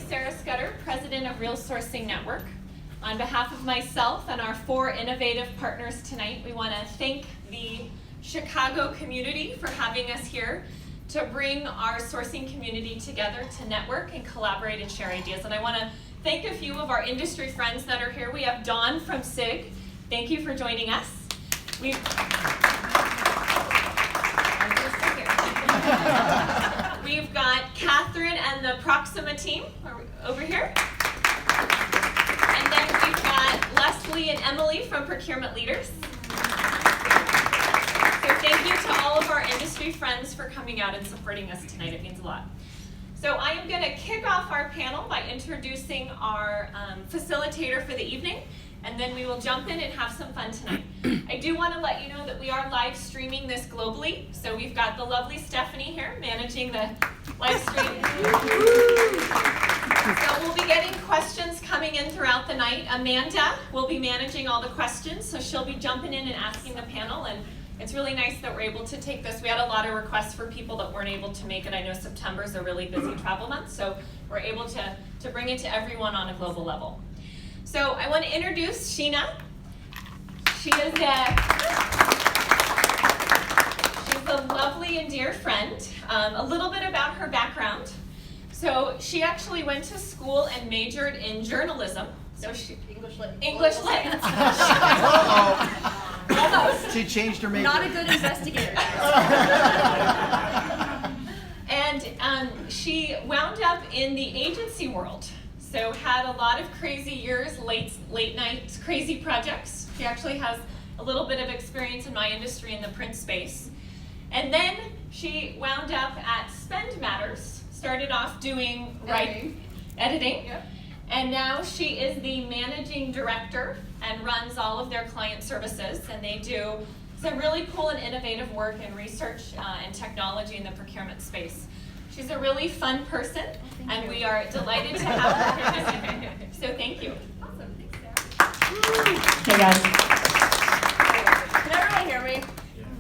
Sarah Scudder, President of Real Sourcing Network. On behalf of myself and our 4 innovative partners tonight, we want to thank the Chicago community for having us here to bring our sourcing community together to network and collaborate and share ideas. And I want to thank a few of our industry friends that are here. We have Dawn from SIG. Thank you for joining us. We've got Catherine and the Proxima team over here. And then we've got Leslie and Emily from Procurement Leaders. So thank you to all of our industry friends for coming out and supporting us tonight. It means a lot. So I am going to kick off our panel by introducing our facilitator for the evening, and then we will jump in and have some fun tonight. I do want to let you know that we are live streaming this globally. So we've got the lovely Stephanie here managing the live stream. So we'll be getting questions coming in throughout the night. Amanda will be managing all the questions, so she'll be jumping in and asking the panel, and it's really nice that we're able to take this. We had a lot of requests for people that weren't able to make it. I know September's a really busy travel month, so we're able to bring it to everyone on a global level. So I want to introduce Sheena. She's a lovely and dear friend. A little bit about her background. So she actually went to school and majored in journalism. So English Lit. Almost. She changed her major. Not a good investigator. And she wound up in the agency world. So had a lot of crazy years, late night crazy projects. She actually has a little bit of experience in my industry in the print space. And then she wound up at Spend Matters, started off doing editing. Yep. And now she is the managing director and runs all of their client services, and they do some really cool and innovative work in research and technology in the procurement space. She's a really fun person, and we are delighted to have her here. So thank you. Awesome, thanks, Sarah. Hey guys. Can everyone hear me?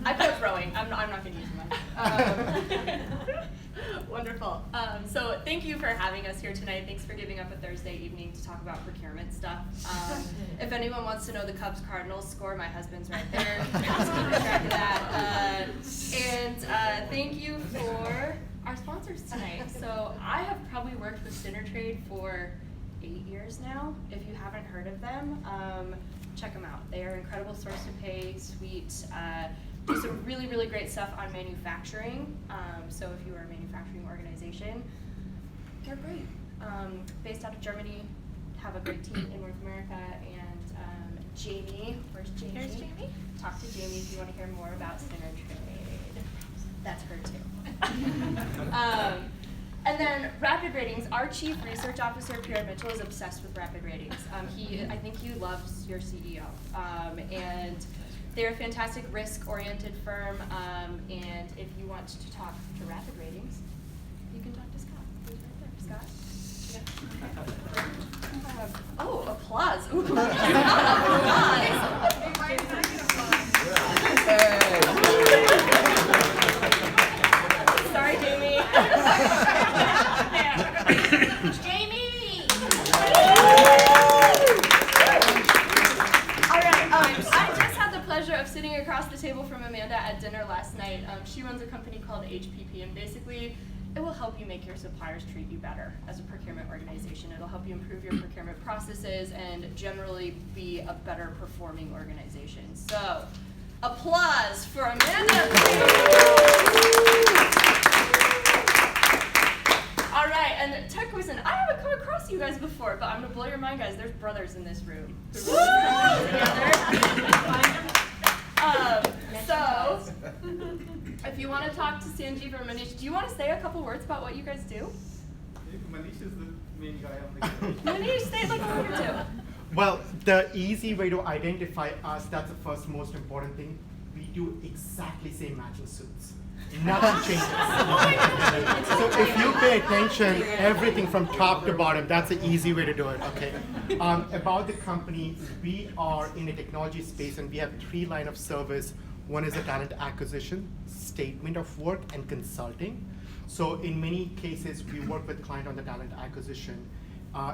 I put rowing. I'm not going to use mine. Wonderful. So thank you for having us here tonight. Thanks for giving up a Thursday evening to talk about procurement stuff. If anyone wants to know the Cubs-Cardinals score, my husband's right there. Just keep track of that. And thank you for our sponsors tonight. So I have probably worked with Synertrade for 8 years now. If you haven't heard of them, check them out. They are an incredible source to pay, sweet, do some really, really great stuff on manufacturing. So if you are a manufacturing organization, they're great. Based out of Germany, have a great team in North America. And Jamie, where's Jamie? Here's Jamie. Talk to Jamie if you want to hear more about Synertrade. That's her too. And then Rapid Ratings, our Chief Research Officer, Pierre Mitchell, is obsessed with Rapid Ratings. I think he loves your CEO. And they're a fantastic risk-oriented firm. And if you want to talk to Rapid Ratings, you can talk to Scott. He's right there. Scott? Yeah. Oh, applause. Ooh, applause. Sorry, Jamie. Jamie! All right, I just had the pleasure of sitting across the table from Amanda at dinner last night. She runs a company called HPP, and basically it will help you make your suppliers treat you better as a procurement organization. It'll help you improve your procurement processes and generally be a better performing organization. So, applause for Amanda. All right, and tech quizzing. I haven't come across you guys before, but I'm gonna blow your mind, guys. There's brothers in this room who really together. So, if you want to talk to Sanjeev or Manish, do you want to say a couple words about what you guys do? Manish is the main guy on the group. Manish, say like a word or two. Well, the easy way to identify us, that's the first most important thing. We do exactly same matching suits. Nothing changes. So if you pay attention, everything from top to bottom, that's an easy way to do it, okay? About the company, we are in a technology space and we have 3 lines of service. One is a talent acquisition, statement of work, and consulting. So in many cases, we work with client on the talent acquisition.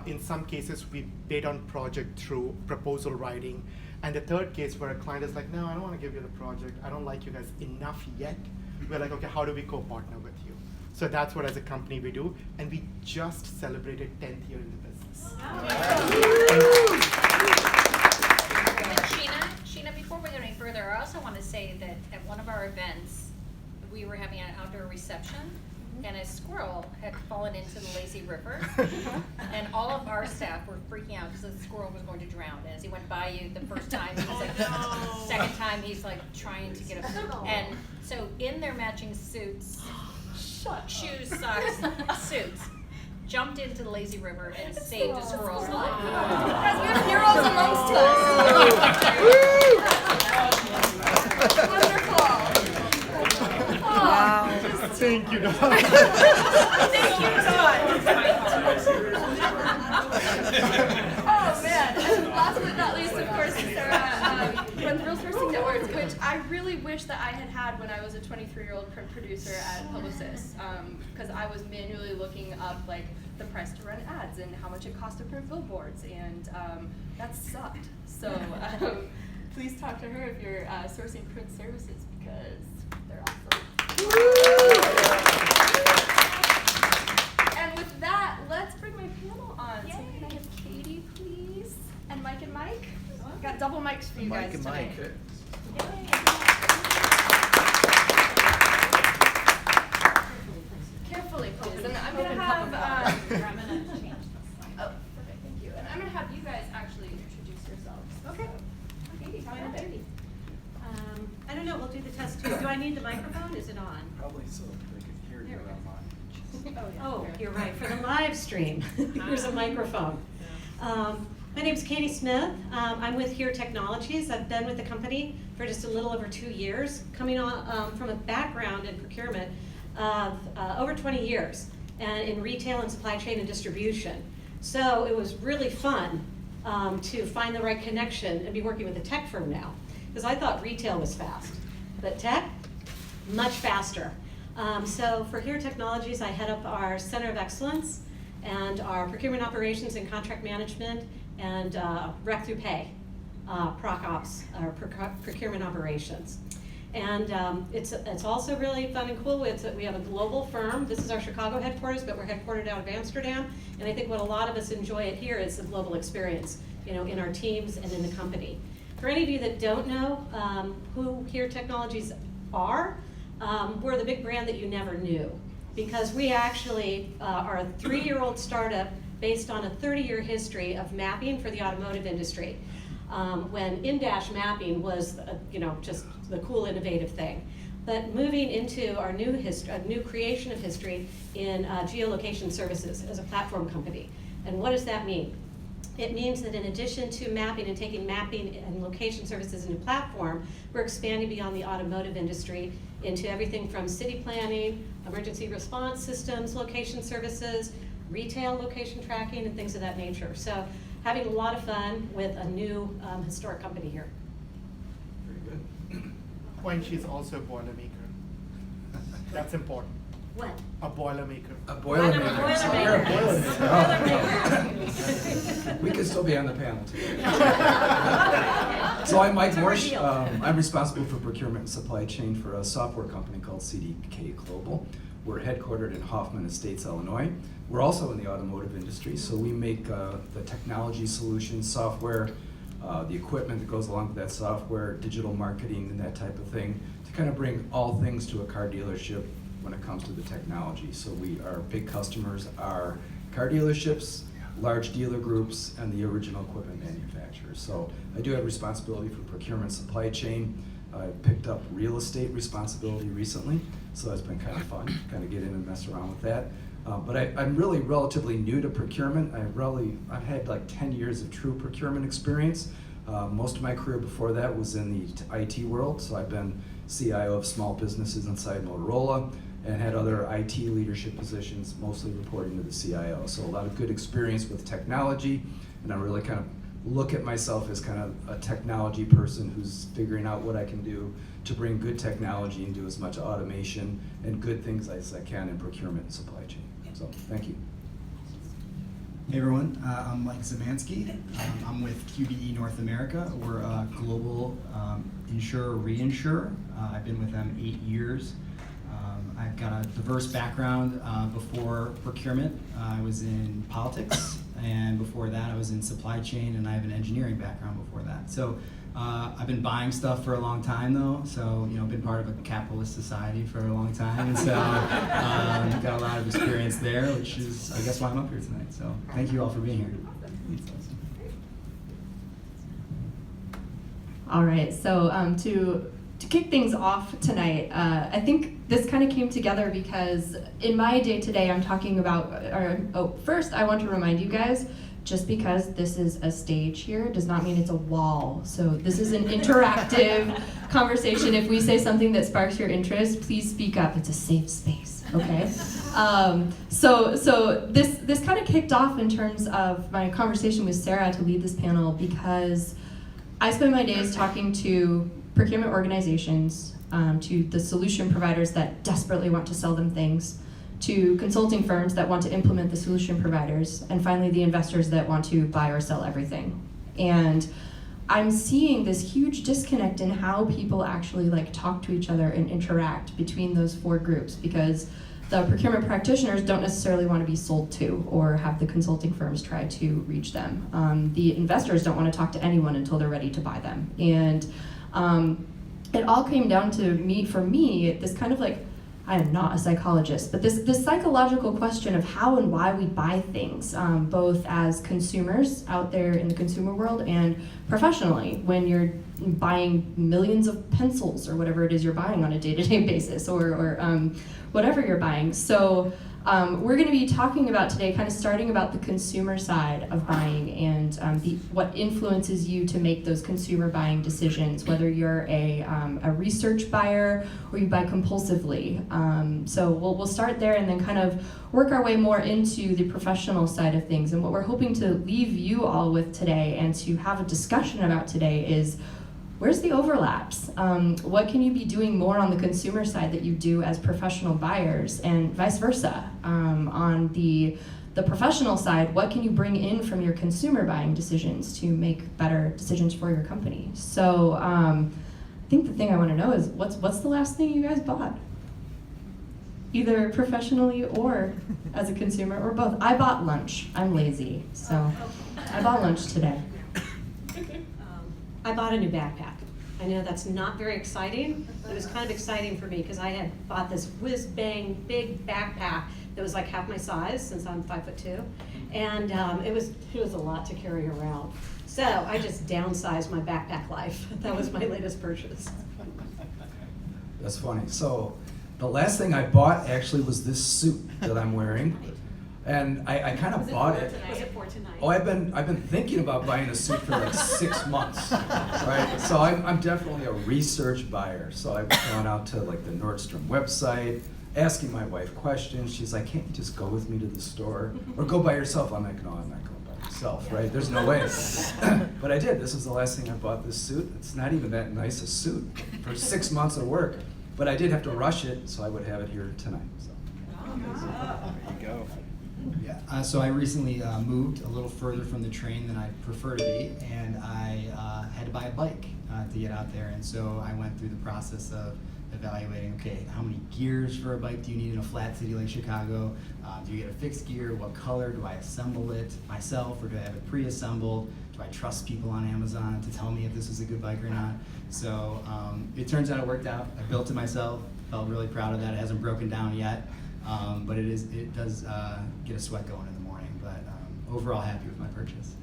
In some cases, we bid on project through proposal writing. And the third case where a client is like, no, I don't want to give you the project. I don't like you guys enough yet. We're like, okay, how do we co-partner with you? So that's what as a company we do. And we just celebrated 10th year in the business. Sheena, before we go any further, I also want to say that at one of our events, we were having an outdoor reception, and a squirrel had fallen into the lazy river, and all of our staff were freaking out because the squirrel was going to drown. And as he went by you the first time, he was like, second time he's like trying to get up. And so in their matching suits, shoes, socks, suits, jumped into the lazy river and saved a squirrel's life. Guys, we have heroes amongst us. Wonderful. Wow. Thank you, Don. Thank you, Don. Oh man, and last but not least, of course, Sarah runs Real Sourcing Networks, which I really wish that I had when I was a 23-year-old print producer at Publicis, because I was manually looking up like the price to run ads and how much it cost to print billboards, and that sucked. So please talk to her if you're sourcing print services, because they're awesome. And with that, let's bring my panel on. So can I have Katie, please? And Mike and Mike? Got double mics for you guys tonight. Carefully, please. And I'm going to have... oh, perfect, thank you. And I'm going to have you guys actually introduce yourselves. Okay. Katie, how about it? I don't know, we'll do the test too. Do I need the microphone? Is it on? Probably so, they can hear you online. Oh, you're right, for the live stream. Here's a microphone. My name's Katie Smith. I'm with Kier Technologies. I've been with the company for just a little over 2 years, coming on from a background in procurement of over 20 years, and in retail and supply chain and distribution. So it was really fun to find the right connection and be working with a tech firm now, because I thought retail was fast, but tech, much faster. So for Kier Technologies, I head up our Center of Excellence and our procurement operations and contract management and rec through pay, proc ops, or procurement operations. And it's also really fun and cool. We have a global firm. This is our Chicago headquarters, but we're headquartered out of Amsterdam. And I think what a lot of us enjoy it here is the global experience, you know, in our teams and in the company. For any of you that don't know who Kier Technologies are, we're the big brand that you never knew, because we actually are a 3-year-old startup based on a 30-year history of mapping for the automotive industry. When in-dash mapping was, just the cool, innovative thing. But moving into our new creation of history in geolocation services as a platform company. And what does that mean? It means that in addition to mapping and taking mapping and location services into platform, we're expanding beyond the automotive industry into everything from city planning, emergency response systems, location services, retail location tracking, and things of that nature. So having a lot of fun with a new historic company here. Very good. When she's also a boilermaker. That's important. What? A boilermaker. A boilermaker. I'm a boilermaker. So you're a boilermaker. Boilermaker. We could still be on the panel too. So I'm Mike Morsch. I'm responsible for procurement and supply chain for a software company called CDK Global. We're headquartered in Hoffman Estates, Illinois. We're also in the automotive industry, so we make the technology solutions, software, the equipment that goes along with that software, digital marketing and that type of thing, to kind of bring all things to a car dealership when it comes to the technology. So our big customers are car dealerships, large dealer groups, and the original equipment manufacturers. So I do have responsibility for procurement, supply chain. I picked up real estate responsibility recently, so that's been kind of fun, kind of get in and mess around with that. But I'm really relatively new to procurement. I've had like 10 years of true procurement experience. Most of my career before that was in the IT world, so I've been CIO of small businesses inside Motorola and had other IT leadership positions, mostly reporting to the CIO. So a lot of good experience with technology, and I'm really kind of look at myself as kind of a technology person who's figuring out what I can do to bring good technology and do as much automation and good things as I can in procurement and supply chain. So thank you. Hey everyone, I'm Mike Zemansky. I'm with QBE North America. We're a global insurer, reinsurer. I've been with them 8 years. I've got a diverse background. Before procurement, I was in politics, and before that I was in supply chain, and I have an engineering background before that. So I've been buying stuff for a long time though, so been part of a capitalist society for a long time, and so got a lot of experience there, which is I guess why I'm up here tonight. So thank you all for being here. All right, so to kick things off tonight, I think this kind of came together because in my day-to-day I'm talking about, first I want to remind you guys, just because this is a stage here does not mean it's a wall. So this is an interactive conversation. If we say something that sparks your interest, please speak up. It's a safe space, okay? So this kind of kicked off in terms of my conversation with Sarah to lead this panel, because I spend my days talking to procurement organizations, to the solution providers that desperately want to sell them things, to consulting firms that want to implement the solution providers, and finally the investors that want to buy or sell everything. And I'm seeing this huge disconnect in how people actually talk to each other and interact between those four groups, because the procurement practitioners don't necessarily want to be sold to or have the consulting firms try to reach them. The investors don't want to talk to anyone until they're ready to buy them. And it all came down to for me, this kind of I am not a psychologist, but this psychological question of how and why we buy things, both as consumers out there in the consumer world and professionally, when you're buying millions of pencils or whatever it is you're buying on a day-to-day basis, or whatever you're buying. So we're going to be talking about today, kind of starting about the consumer side of buying and what influences you to make those consumer buying decisions, whether you're a research buyer or you buy compulsively. So we'll start there and then kind of work our way more into the professional side of things. And what we're hoping to leave you all with today and to have a discussion about today is, where's the overlaps? What can you be doing more on the consumer side that you do as professional buyers, and vice versa? On the professional side, what can you bring in from your consumer buying decisions to make better decisions for your company? So I think the thing I want to know is, what's the last thing you guys bought? Either professionally or as a consumer, or both. I bought lunch. I'm lazy, so I bought lunch today. I bought a new backpack. I know that's not very exciting, but it was kind of exciting for me because I had bought this whiz-bang big backpack that was half my size, since I'm 5'2", and it was a lot to carry around. So I just downsized my backpack life. That was my latest purchase. That's funny. So the last thing I bought actually was this suit that I'm wearing. And I kind of bought it. Was it for tonight? Oh, I've been thinking about buying a suit for 6 months, right? So I'm definitely a research buyer. So I've gone out to the Nordstrom website, asking my wife questions. She's like, "Can't you just go with me to the store or go by yourself?" I'm like, "No, I'm not going by myself, right? There's no way." But I did. This is the last thing I bought. This suit. It's not even that nice a suit for 6 months of work, but I did have to rush it, so I would have it here tonight. So. There you go. Yeah, so I recently moved a little further from the train than I prefer to be, and I had to buy a bike to get out there, and so I went through the process of evaluating, okay, how many gears for a bike do you need in a flat city like Chicago? Do you get a fixed gear? What color? Do I assemble it myself, or do I have it pre-assembled? Do I trust people on Amazon to tell me if this is a good bike or not? So it turns out it worked out. I built it myself, felt really proud of that. It hasn't broken down yet. But it does get a sweat going in the morning, but overall happy with my purchase.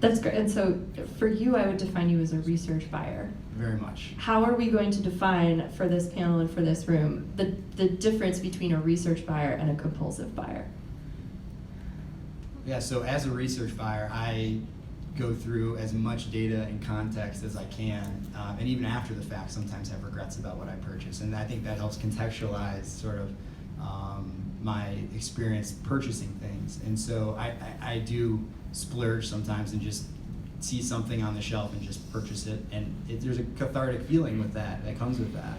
That's great. And so for you, I would define you as a research buyer. Very much. How are we going to define for this panel and for this room the difference between a research buyer and a compulsive buyer? Yeah, so as a research buyer, I go through as much data and context as I can, and even after the fact, sometimes have regrets about what I purchased, and I think that helps contextualize sort of my experience purchasing things. And so I do splurge sometimes and just see something on the shelf and just purchase it, and there's a cathartic feeling with that comes with that.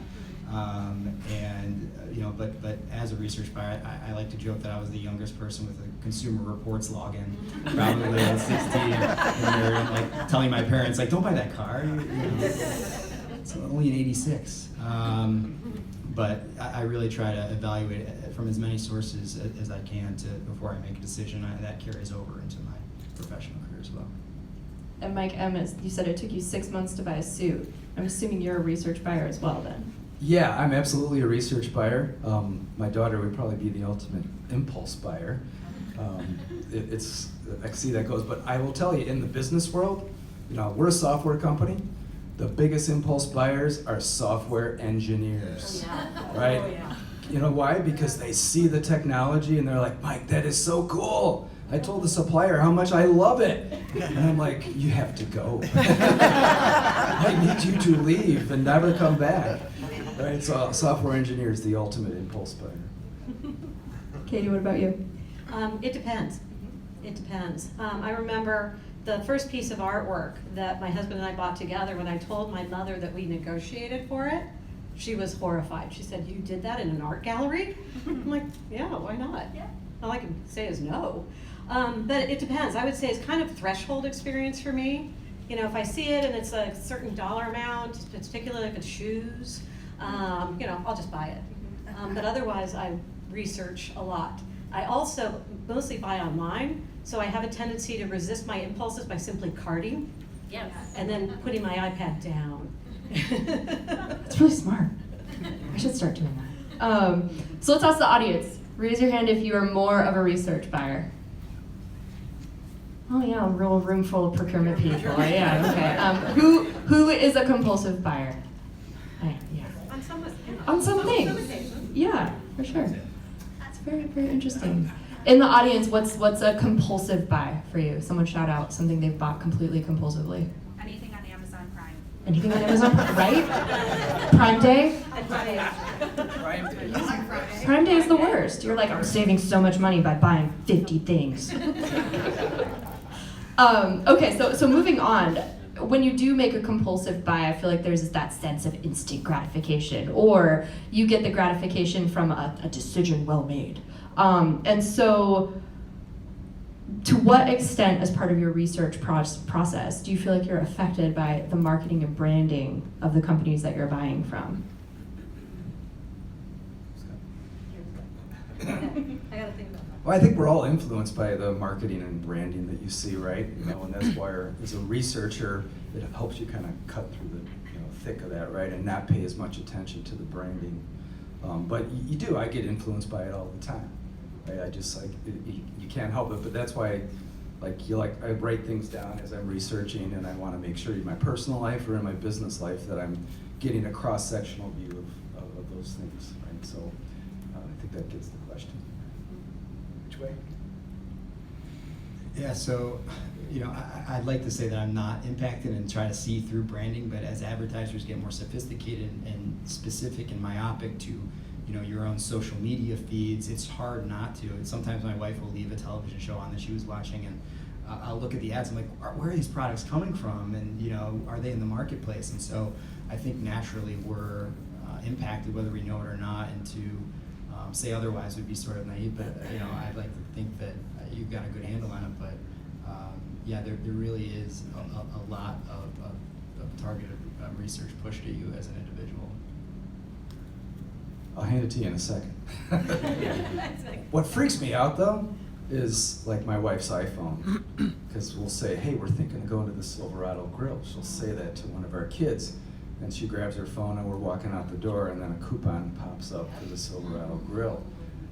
But as a research buyer, I like to joke that I was the youngest person with a Consumer Reports login, probably at 16, and they're like telling my parents, like, don't buy that car. It's only an 86. But I really try to evaluate it from as many sources as I can before I make a decision. That carries over into my professional career as well. And Mike M., you said it took you 6 months to buy a suit. I'm assuming you're a research buyer as well then. Yeah, I'm absolutely a research buyer. My daughter would probably be the ultimate impulse buyer. I see that goes, but I will tell you, in the business world, we're a software company. The biggest impulse buyers are software engineers, right? Oh, yeah. You know why? Because they see the technology and they're like, Mike, that is so cool. I told the supplier how much I love it. And I'm like, you have to go. I need you to leave and never come back. Right? So software engineer is the ultimate impulse buyer. Katie, what about you? It depends. It depends. I remember the first piece of artwork that my husband and I bought together. When I told my mother that we negotiated for it, she was horrified. She said, "You did that in an art gallery?" I'm like, "Yeah, why not?" Yeah. All I can say is no. But it depends. I would say it's kind of threshold experience for me. If I see it and it's a certain dollar amount, particularly if it's shoes, I'll just buy it. But otherwise, I research a lot. I also mostly buy online, so I have a tendency to resist my impulses by simply carting. Yes. And then putting my iPad down. It's really smart. I should start doing that. So let's ask the audience. Raise your hand if you are more of a research buyer. Oh yeah, a real room full of procurement people. Yeah, okay. Who is a compulsive buyer? Yeah. On some things. Yeah, for sure. That's very, very interesting. In the audience, what's a compulsive buy for you? Someone shout out something they've bought completely compulsively. Anything on Amazon Prime. Anything on Amazon Prime, right? Prime Day? Prime Day is the worst. You're like, I'm saving so much money by buying 50 things. Okay, so moving on. When you do make a compulsive buy, I feel like there's that sense of instant gratification, or you get the gratification from a decision well made. And so, to what extent, as part of your research process, do you feel like you're affected by the marketing and branding of the companies that you're buying from? I gotta think about that. Well, I think we're all influenced by the marketing and branding that you see, right? And that's why, as a researcher, it helps you kind of cut through the thick of that, right? And not pay as much attention to the branding. But you do. I get influenced by it all the time. Right? You can't help it. But that's why, I write things down as I'm researching, and I want to make sure in my personal life or in my business life that I'm getting a cross-sectional view of those things, right? So I think that gets the question. Which way? Yeah, so, I'd like to say that I'm not impacted and try to see through branding, but as advertisers get more sophisticated and specific and myopic to, your own social media feeds, it's hard not to. And sometimes my wife will leave a television show on that she was watching, and I'll look at the ads, I'm like, where are these products coming from? And, are they in the marketplace? And so I think naturally we're impacted, whether we know it or not, and to say otherwise would be sort of naive, but I'd like to think that you've got a good handle on it, but there really is a lot of targeted research pushed at you as an individual. I'll hand it to you in a second. What freaks me out though is like my wife's iPhone, because we'll say, hey, we're thinking of going to the Silverado Grill. She'll say that to one of our kids. And she grabs her phone and we're walking out the door, and then a coupon pops up for the Silverado Grill.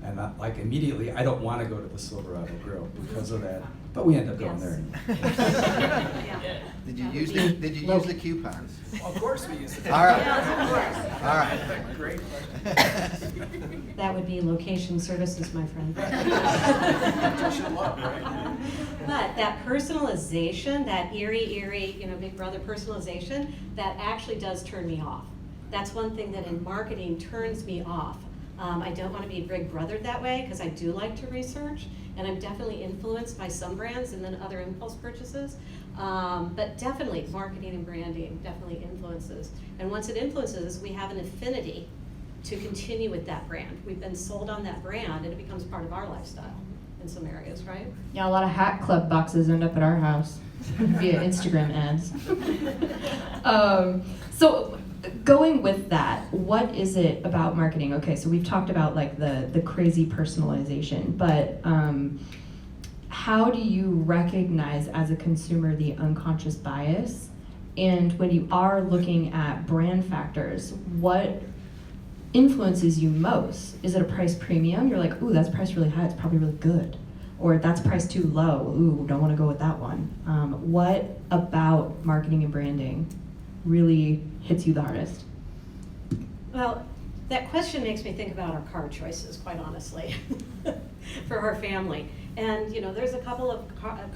And immediately, I don't want to go to the Silverado Grill because of that, but we end up going there anyway. Did you use the coupons? Of course we use it. All right. All right. Great question. That would be location services, my friend. But that personalization, that eerie, Big Brother personalization, that actually does turn me off. That's one thing that in marketing turns me off. I don't want to be big brothered that way because I do like to research, and I'm definitely influenced by some brands and then other impulse purchases. But definitely marketing and branding definitely influences. And once it influences, we have an affinity to continue with that brand. We've been sold on that brand and it becomes part of our lifestyle in some areas, right? Yeah, a lot of Hat Club boxes end up at our house via Instagram ads. So going with that, what is it about marketing? Okay, so we've talked about like the crazy personalization, but how do you recognize as a consumer the unconscious bias? And when you are looking at brand factors, what influences you most? Is it a price premium? You're like, ooh, that's priced really high, it's probably really good. Or that's priced too low, ooh, don't want to go with that one. What about marketing and branding really hits you the hardest? Well, that question makes me think about our car choices, quite honestly, for our family. And you know, there's a couple of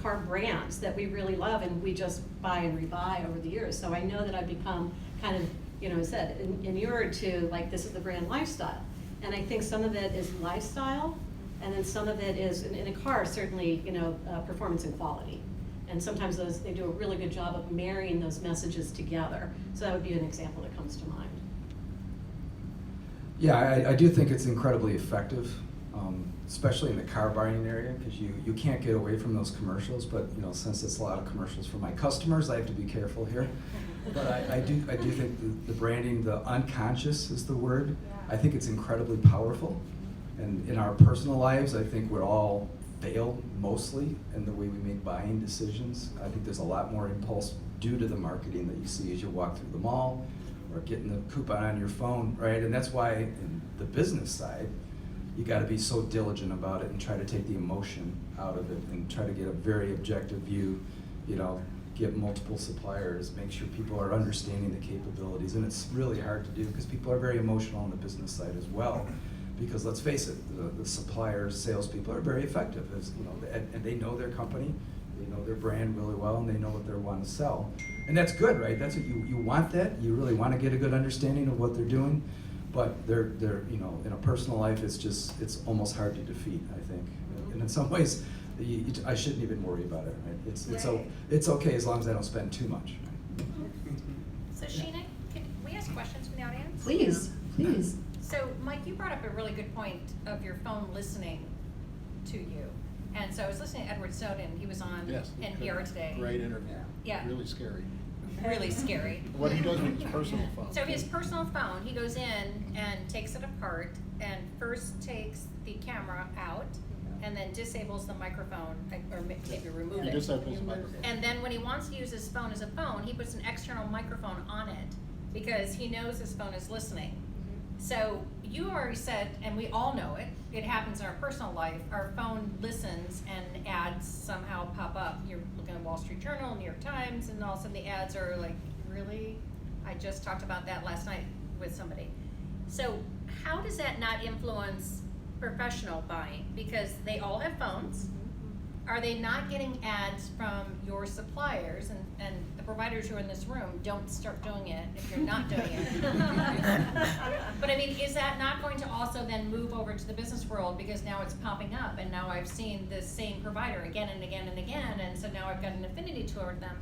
car brands that we really love and we just buy and rebuy over the years. So I know that I've become kind of, you know, said, inured to like, this is the brand lifestyle. And I think some of it is lifestyle, and then some of it is, in a car, certainly, you know, performance and quality. And sometimes they do a really good job of marrying those messages together. So that would be an example that comes to mind. Yeah, I do think it's incredibly effective, especially in the car buying area, because you can't get away from those commercials. But you know, since it's a lot of commercials for my customers, I have to be careful here. But I do think the branding, the unconscious is the word. I think it's incredibly powerful. And in our personal lives, I think we're all failed mostly in the way we make buying decisions. I think there's a lot more impulse due to the marketing that you see as you walk through the mall or getting the coupon on your phone, right? And that's why in the business side, you got to be so diligent about it and try to take the emotion out of it and try to get a very objective view, you know, get multiple suppliers, make sure people are understanding the capabilities. And it's really hard to do because people are very emotional on the business side as well. Because let's face it, the suppliers, salespeople are very effective, as you know, and they know their company, they know their brand really well, and they know what they want to sell, and that's good, right? That's what you want. That you really want to get a good understanding of what they're doing, but they're you know, in a personal life, it's almost hard to defeat, I think, and in some ways, I shouldn't even worry about it, right? It's okay as long as I don't spend too much. Right? So Sheena, can we ask questions from the audience? Please, please. So Mike, you brought up a really good point of your phone listening to you. And so I was listening to Edward Snowden, he was on NPR today. Great interview. Yeah. Really scary. Really scary. What he does with his personal phone. So his personal phone, he goes in and takes it apart and first takes the camera out and then disables the microphone, or maybe remove it. Disables the microphone. And then when he wants to use his phone as a phone, he puts an external microphone on it because he knows his phone is listening. So you already said, and we all know it, it happens in our personal life, our phone listens and ads somehow pop up. You're looking at Wall Street Journal, New York Times, and all of a sudden the ads are like, really? I just talked about that last night with somebody. So how does that not influence professional buying? Because they all have phones. Are they not getting ads from your suppliers? And the providers who are in this room, don't start doing it if you're not doing it. But I mean, is that not going to also then move over to the business world because now it's popping up and now I've seen this same provider again and again and again, and so now I've got an affinity toward them.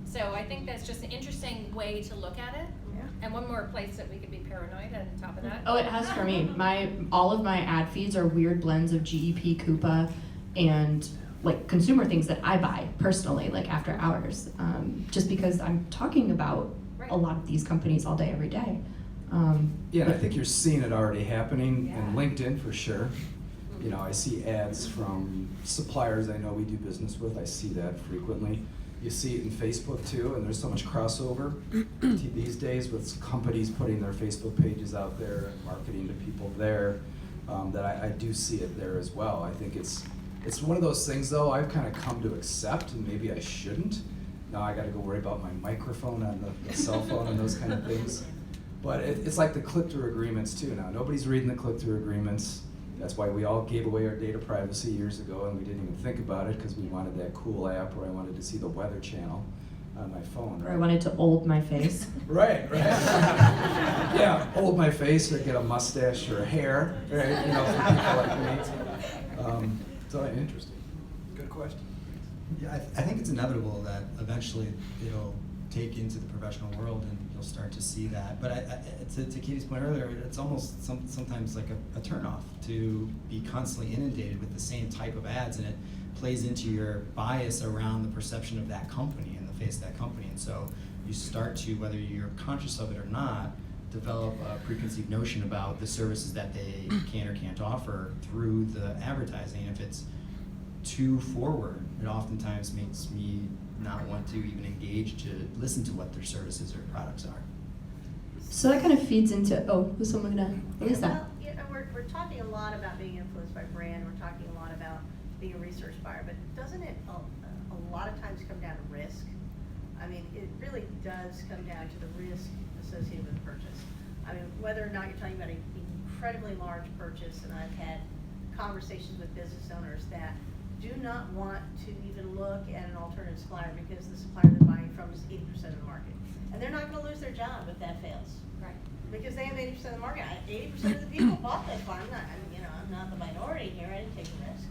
So I think that's just an interesting way to look at it. Yeah. And one more place that we could be paranoid on top of that. Oh, it has for me. All of my ad feeds are weird blends of GEP, Coupa, and like consumer things that I buy personally, like after hours, just because I'm talking about a lot of these companies all day, every day. Yeah, I think you're seeing it already happening in LinkedIn for sure. You know, I see ads from suppliers I know we do business with. I see that frequently. You see it in Facebook too, and there's so much crossover these days with companies putting their Facebook pages out there and marketing to people there, that I do see it there as well. I think it's one of those things though I've kind of come to accept, and maybe I shouldn't. Now I got to go worry about my microphone on the cell phone and those kind of things. But it's like the click-through agreements too now. Nobody's reading the click-through agreements. That's why we all gave away our data privacy years ago, and we didn't even think about it because we wanted that cool app, or I wanted to see the Weather Channel. on my phone. Or Right? I wanted to old my face. Right. Yeah, hold my face or get a mustache or hair, right? You know, for people like me. So interesting. Good question. Yeah, I think it's inevitable that eventually it'll take into the professional world and you'll start to see that. But to Katie's point earlier, it's almost sometimes like a turnoff to be constantly inundated with the same type of ads, and it plays into your bias around the perception of that company and the face of that company. And so you start to, whether you're conscious of it or not, develop a preconceived notion about the services that they can or can't offer through the advertising. If it's too forward, it oftentimes makes me not want to even engage to listen to what their services or products are. So that kind of feeds into, was someone gonna, Lisa? Well, you know, we're talking a lot about being influenced by brand, we're talking a lot about being a research buyer, but doesn't it a lot of times come down to risk? I mean, it really does come down to the risk associated with the purchase. I mean, whether or not you're talking about an incredibly large purchase, and I've had conversations with business owners that do not want to even look at an alternative supplier because the supplier they're buying from is 80% of the market. And they're not gonna lose their job if that fails. Right. Because they have 80% of the market. 80% of the people bought that farm. I'm not the minority here, I didn't take a risk.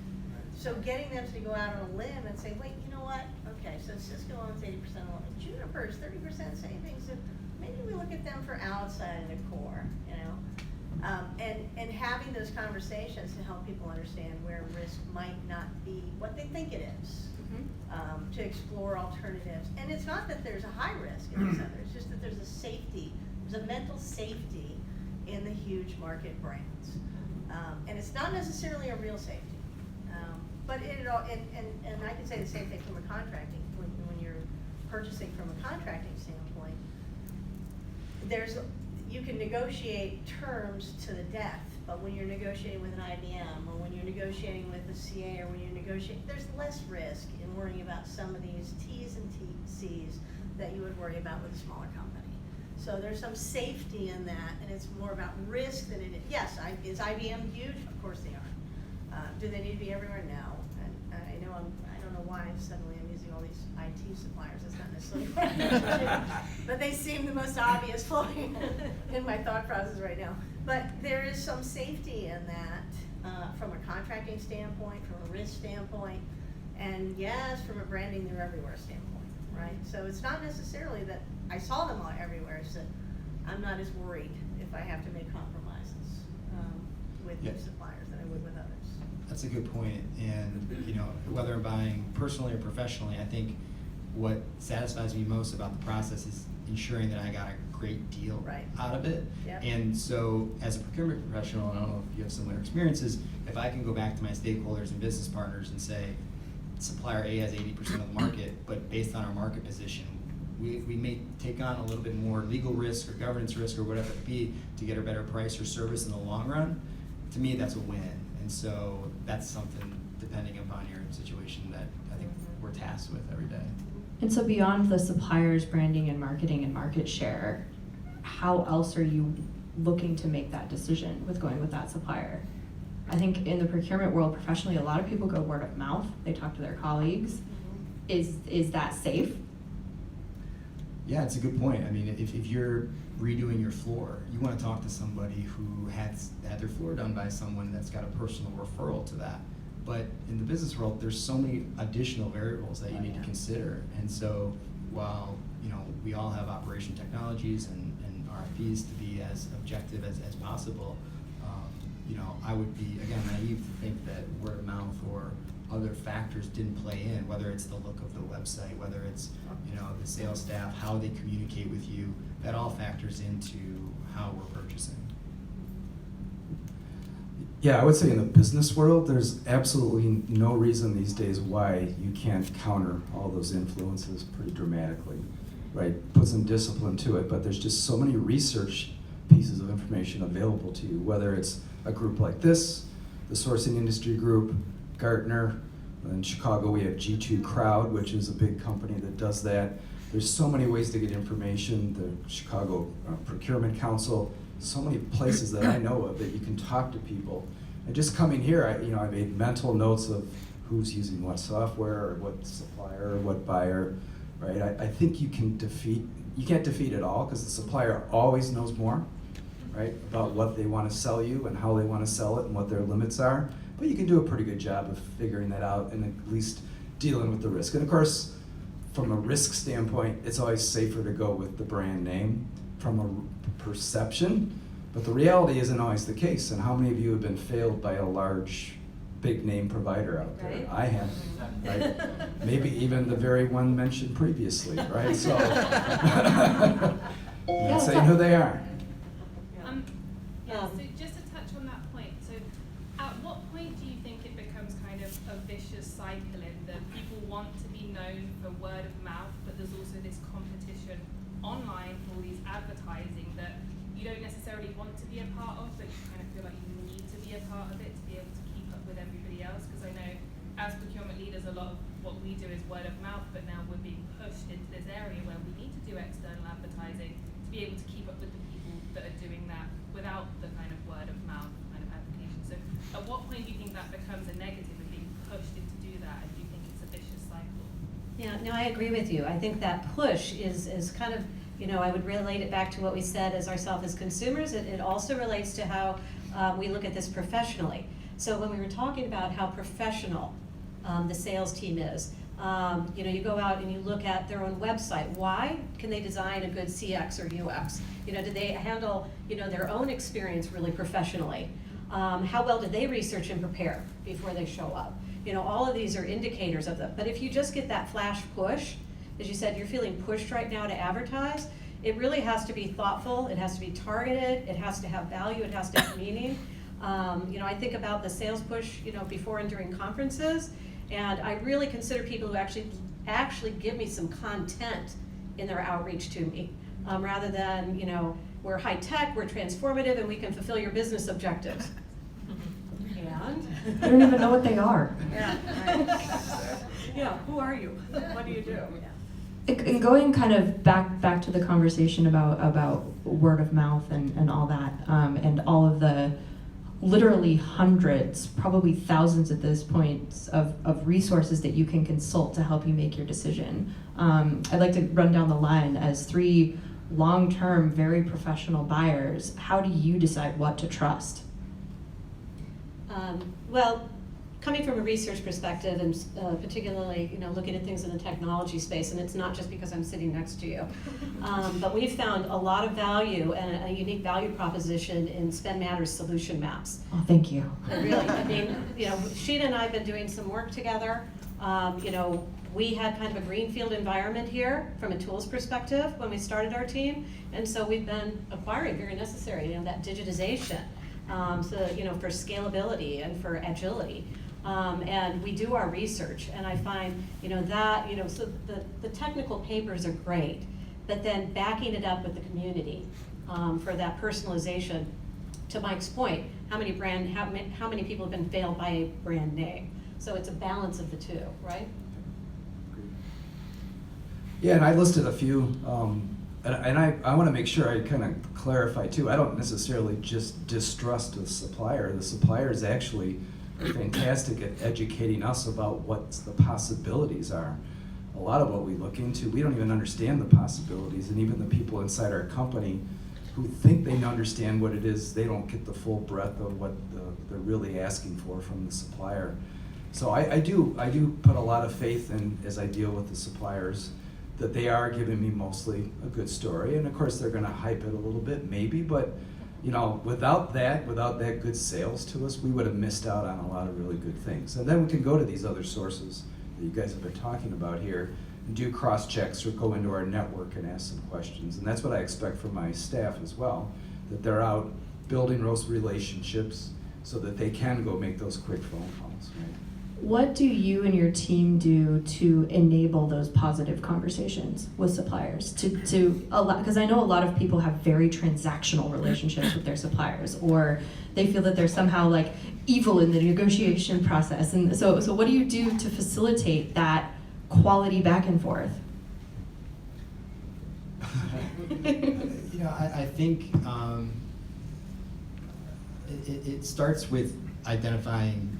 So getting them to go out on a limb and say, wait, you know what? Okay, so Cisco owns 80% of the Juniper's 30% savings. So maybe we look at them for outside of the core, you know? And having those conversations to help people understand where risk might not be what they think it is, to explore alternatives. And it's not that there's a high risk in this other, it's just that there's a safety, there's a mental safety in the huge market brands. And it's not necessarily a real safety. But and I can say the same thing from a contracting, when you're purchasing from a contracting standpoint, you can negotiate terms to the death, but when you're negotiating with an IBM, or when you're negotiating with a CA, or when you're negotiating, there's less risk in worrying about some of these T's and C's that you would worry about with a smaller company. So there's some safety in that, and it's more about risk than it is. Yes, is IBM huge? Of course they are. Do they need to be everywhere? No. And I don't know why suddenly I'm using all these IT suppliers. That's not necessarily what I'm interested in. But they seem the most obvious flowing in my thought process right now. But there is some safety in that from a contracting standpoint, from a risk standpoint, and yes, from a branding they're everywhere standpoint, right? So it's not necessarily that I saw them all everywhere. It's that I'm not as worried if I have to make compromises with these suppliers than I would with others. That's a good point. And you know, whether I'm buying personally or professionally, I think what satisfies me most about the process is ensuring that I got a great deal out of it. Yep. And so as a procurement professional, and I don't know if you have similar experiences, if I can go back to my stakeholders and business partners and say, supplier A has 80% of the market, but based on our market position, we may take on a little bit more legal risk or governance risk or whatever it be to get a better price or service in the long run. To me, that's a win. And so that's something, depending upon your situation, that I think we're tasked with every day. And so beyond the suppliers, branding and marketing and market share, how else are you looking to make that decision with going with that supplier? I think in the procurement world professionally, a lot of people go word of mouth. They talk to their colleagues. Is that safe? Yeah, it's a good point. I mean, if you're redoing your floor, you want to talk to somebody who had their floor done by someone that's got a personal referral to that. But in the business world, there's so many additional variables that you need to consider. And so while we all have operation technologies and RFPs to be as objective as possible, I would be, again, naive to think that word of mouth or other factors didn't play in, whether it's the look of the website, whether it's the sales staff, how they communicate with you, that all factors into how we're purchasing. Yeah, I would say in the business world, there's absolutely no reason these days why you can't counter all those influences pretty dramatically, right? Put some discipline to it, but there's just so many research pieces of information available to you, whether it's a group like this, the Sourcing Industry Group, Gartner. In Chicago, we have G2 Crowd, which is a big company that does that. There's so many ways to get information, the Chicago Procurement Council, so many places that I know of that you can talk to people. And just coming here, I made mental notes of who's using what software or what supplier or what buyer. right? I think you can't defeat it all, because the supplier always knows more, right, about what they want to sell you and how they want to sell it and what their limits are. But you can do a pretty good job of figuring that out and at least dealing with the risk. And of course, from a risk standpoint, it's always safer to go with the brand name from a perception, but the reality isn't always the case. And how many of you have been failed by a large, big name provider out there? Right. I have, right? Maybe even the very one mentioned previously, right? So, not saying who they are. So just to touch on that point, so at what point do you think it becomes kind of a vicious cycle in that people want to be known for word of mouth, but there's also this competition online for all these advertising that you don't necessarily want to be a part of, but you kind of feel like you need to be a part of it to be able to keep up with everybody else? Because I know as procurement leaders, a lot of what we do is word of mouth, but now we're being pushed into this area where we need to do external advertising to be able to keep up with the people that are doing that without the kind of word of mouth kind of application. So at what point do you think that becomes a negative and being pushed into do that, and do you think it's a vicious cycle? Yeah, no, I agree with you. I think that push is kind of, I would relate it back to what we said as ourselves as consumers. It also relates to how we look at this professionally. So when we were talking about how professional the sales team is, you go out and you look at their own website. Why can they design a good CX or UX? Do they handle, their own experience really professionally? How well do they research and prepare before they show up? All of these are indicators of them. But if you just get that flash push, as you said, you're feeling pushed right now to advertise, it really has to be thoughtful, it has to be targeted, it has to have value, it has to have meaning. I think about the sales push, before and during conferences, and I really consider people who actually give me some content in their outreach to me, rather than, we're high tech, we're transformative, and we can fulfill your business objectives. And? I don't even know what they are. Yeah, right. Yeah, who are you? What do you do? And going kind of back to the conversation about word of mouth and all that, and all of the literally hundreds, probably thousands at this point, of resources that you can consult to help you make your decision. I'd like to run down the line as 3 long-term, very professional buyers. How do you decide what to trust? Well, coming from a research perspective, and particularly, looking at things in the technology space, and it's not just because I'm sitting next to you, but we've found a lot of value and a unique value proposition in Spend Matters solution maps. Oh, thank you. Really, Sheena and I have been doing some work together. We had kind of a greenfield environment here from a tools perspective when we started our team, and so we've been acquiring, very necessary, that digitization, for scalability and for agility. And we do our research, and I find, so the technical papers are great, but then backing it up with the community for that personalization. To Mike's point, how many people have been failed by a brand name? So it's a balance of the two, right? Yeah, and I listed a few, and I want to make sure I kind of clarify too. I don't necessarily just distrust the supplier. The supplier is actually fantastic at educating us about what the possibilities are. A lot of what we look into, we don't even understand the possibilities, and even the people inside our company who think they understand what it is, they don't get the full breadth of what they're really asking for from the supplier. So I do put a lot of faith in, as I deal with the suppliers, that they are giving me mostly a good story, and of course they're going to hype it a little bit, maybe, but without that good sales to us, we would have missed out on a lot of really good things. And then we can go to these other sources that you guys have been talking about here and do cross checks or go into our network and ask some questions. And that's what I expect from my staff as well, that they're out building those relationships so that they can go make those quick phone calls, right? What do you and your team do to enable those positive conversations with suppliers? Because I know a lot of people have very transactional relationships with their suppliers, or they feel that they're somehow like evil in the negotiation process. And so what do you do to facilitate that quality back and forth? I think it starts with identifying,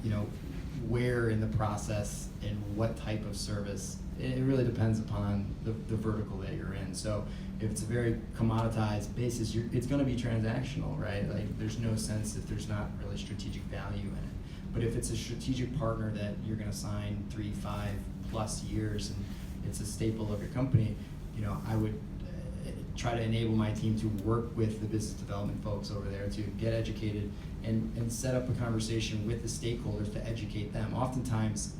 where in the process and what type of service, it really depends upon the vertical that you're in. So if it's a very commoditized basis, it's going to be transactional, right? Like there's no sense if there's not really strategic value in it. But if it's a strategic partner that you're going to sign 3, 5+ years and it's a staple of your company, I would try to enable my team to work with the business development folks over there to get educated and set up a conversation with the stakeholders to educate them. Oftentimes,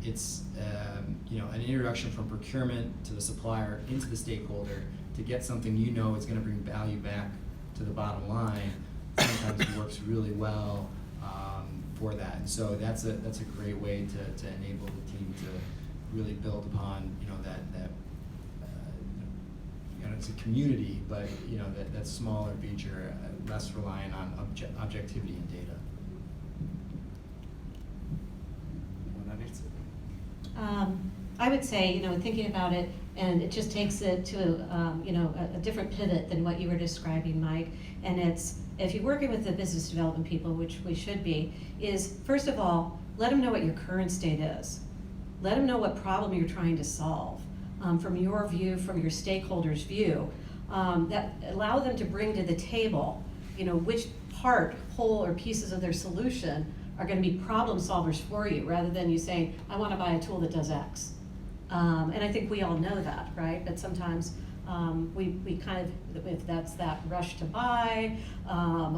it's an introduction from procurement to the supplier into the stakeholder to get something is going to bring value back to the bottom line. Sometimes works really well for that, and so that's a great way to enable the team to really build upon that it's a community, but that smaller feature, less reliant on objectivity and data. I would say, thinking about it, and it just takes it to a different pivot than what you were describing, Mike. And it's, if you're working with the business development people, which we should be, is first of all, let them know what your current state is. Let them know what problem you're trying to solve. From your view, from your stakeholders' view, that allow them to bring to the table, which part, whole, or pieces of their solution are going to be problem solvers for you, rather than you saying, I want to buy a tool that does X. And I think we all know that, right? But sometimes we kind of, if that's that rush to buy,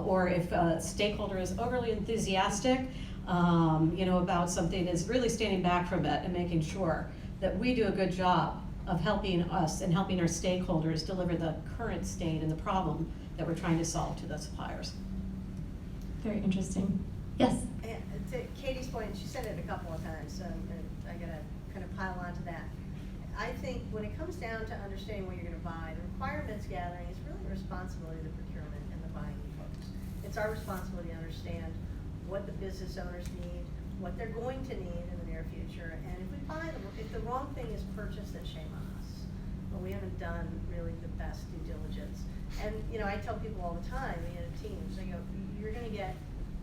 or if a stakeholder is overly enthusiastic, about something, is really standing back from it and making sure that we do a good job of helping us and helping our stakeholders deliver the current state and the problem that we're trying to solve to the suppliers. Very interesting. Yes? And to Katie's point, she said it a couple of times, so I gotta kind of pile onto that. I think when it comes down to understanding what you're gonna buy, the requirements gathering is really the responsibility of the procurement and the buying folks. It's our responsibility to understand what the business owners need, what they're going to need in the near future, and if the wrong thing is purchased, then shame on us. But we haven't done really the best due diligence. And I tell people all the time, teams, I go, you're gonna get,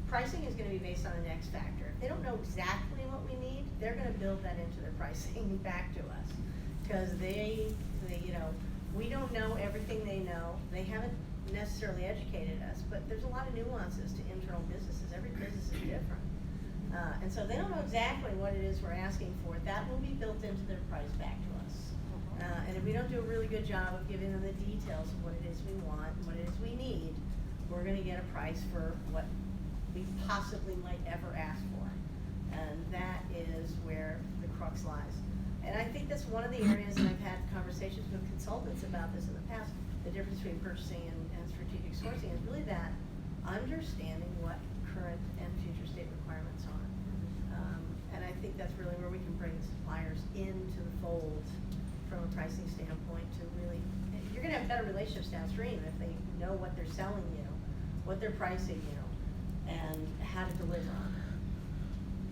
pricing is gonna be based on an X factor. If they don't know exactly what we need, they're gonna build that into their pricing back to us. Because they we don't know everything they know. They haven't necessarily educated us, but there's a lot of nuances to internal businesses. Every business is different. And so they don't know exactly what it is we're asking for. That will be built into their price back to us. And if we don't do a really good job of giving them the details of what it is we want, what it is we need, we're going to get a price for what we possibly might ever ask for. And that is where the crux lies. And I think that's one of the areas, and I've had conversations with consultants about this in the past, the difference between purchasing and strategic sourcing is really that understanding what current and future state requirements are. And I think that's really where we can bring suppliers into the fold from a pricing standpoint to really, you're going to have better relationships downstream if they know what they're selling you, what they're pricing you, and how to deliver on it.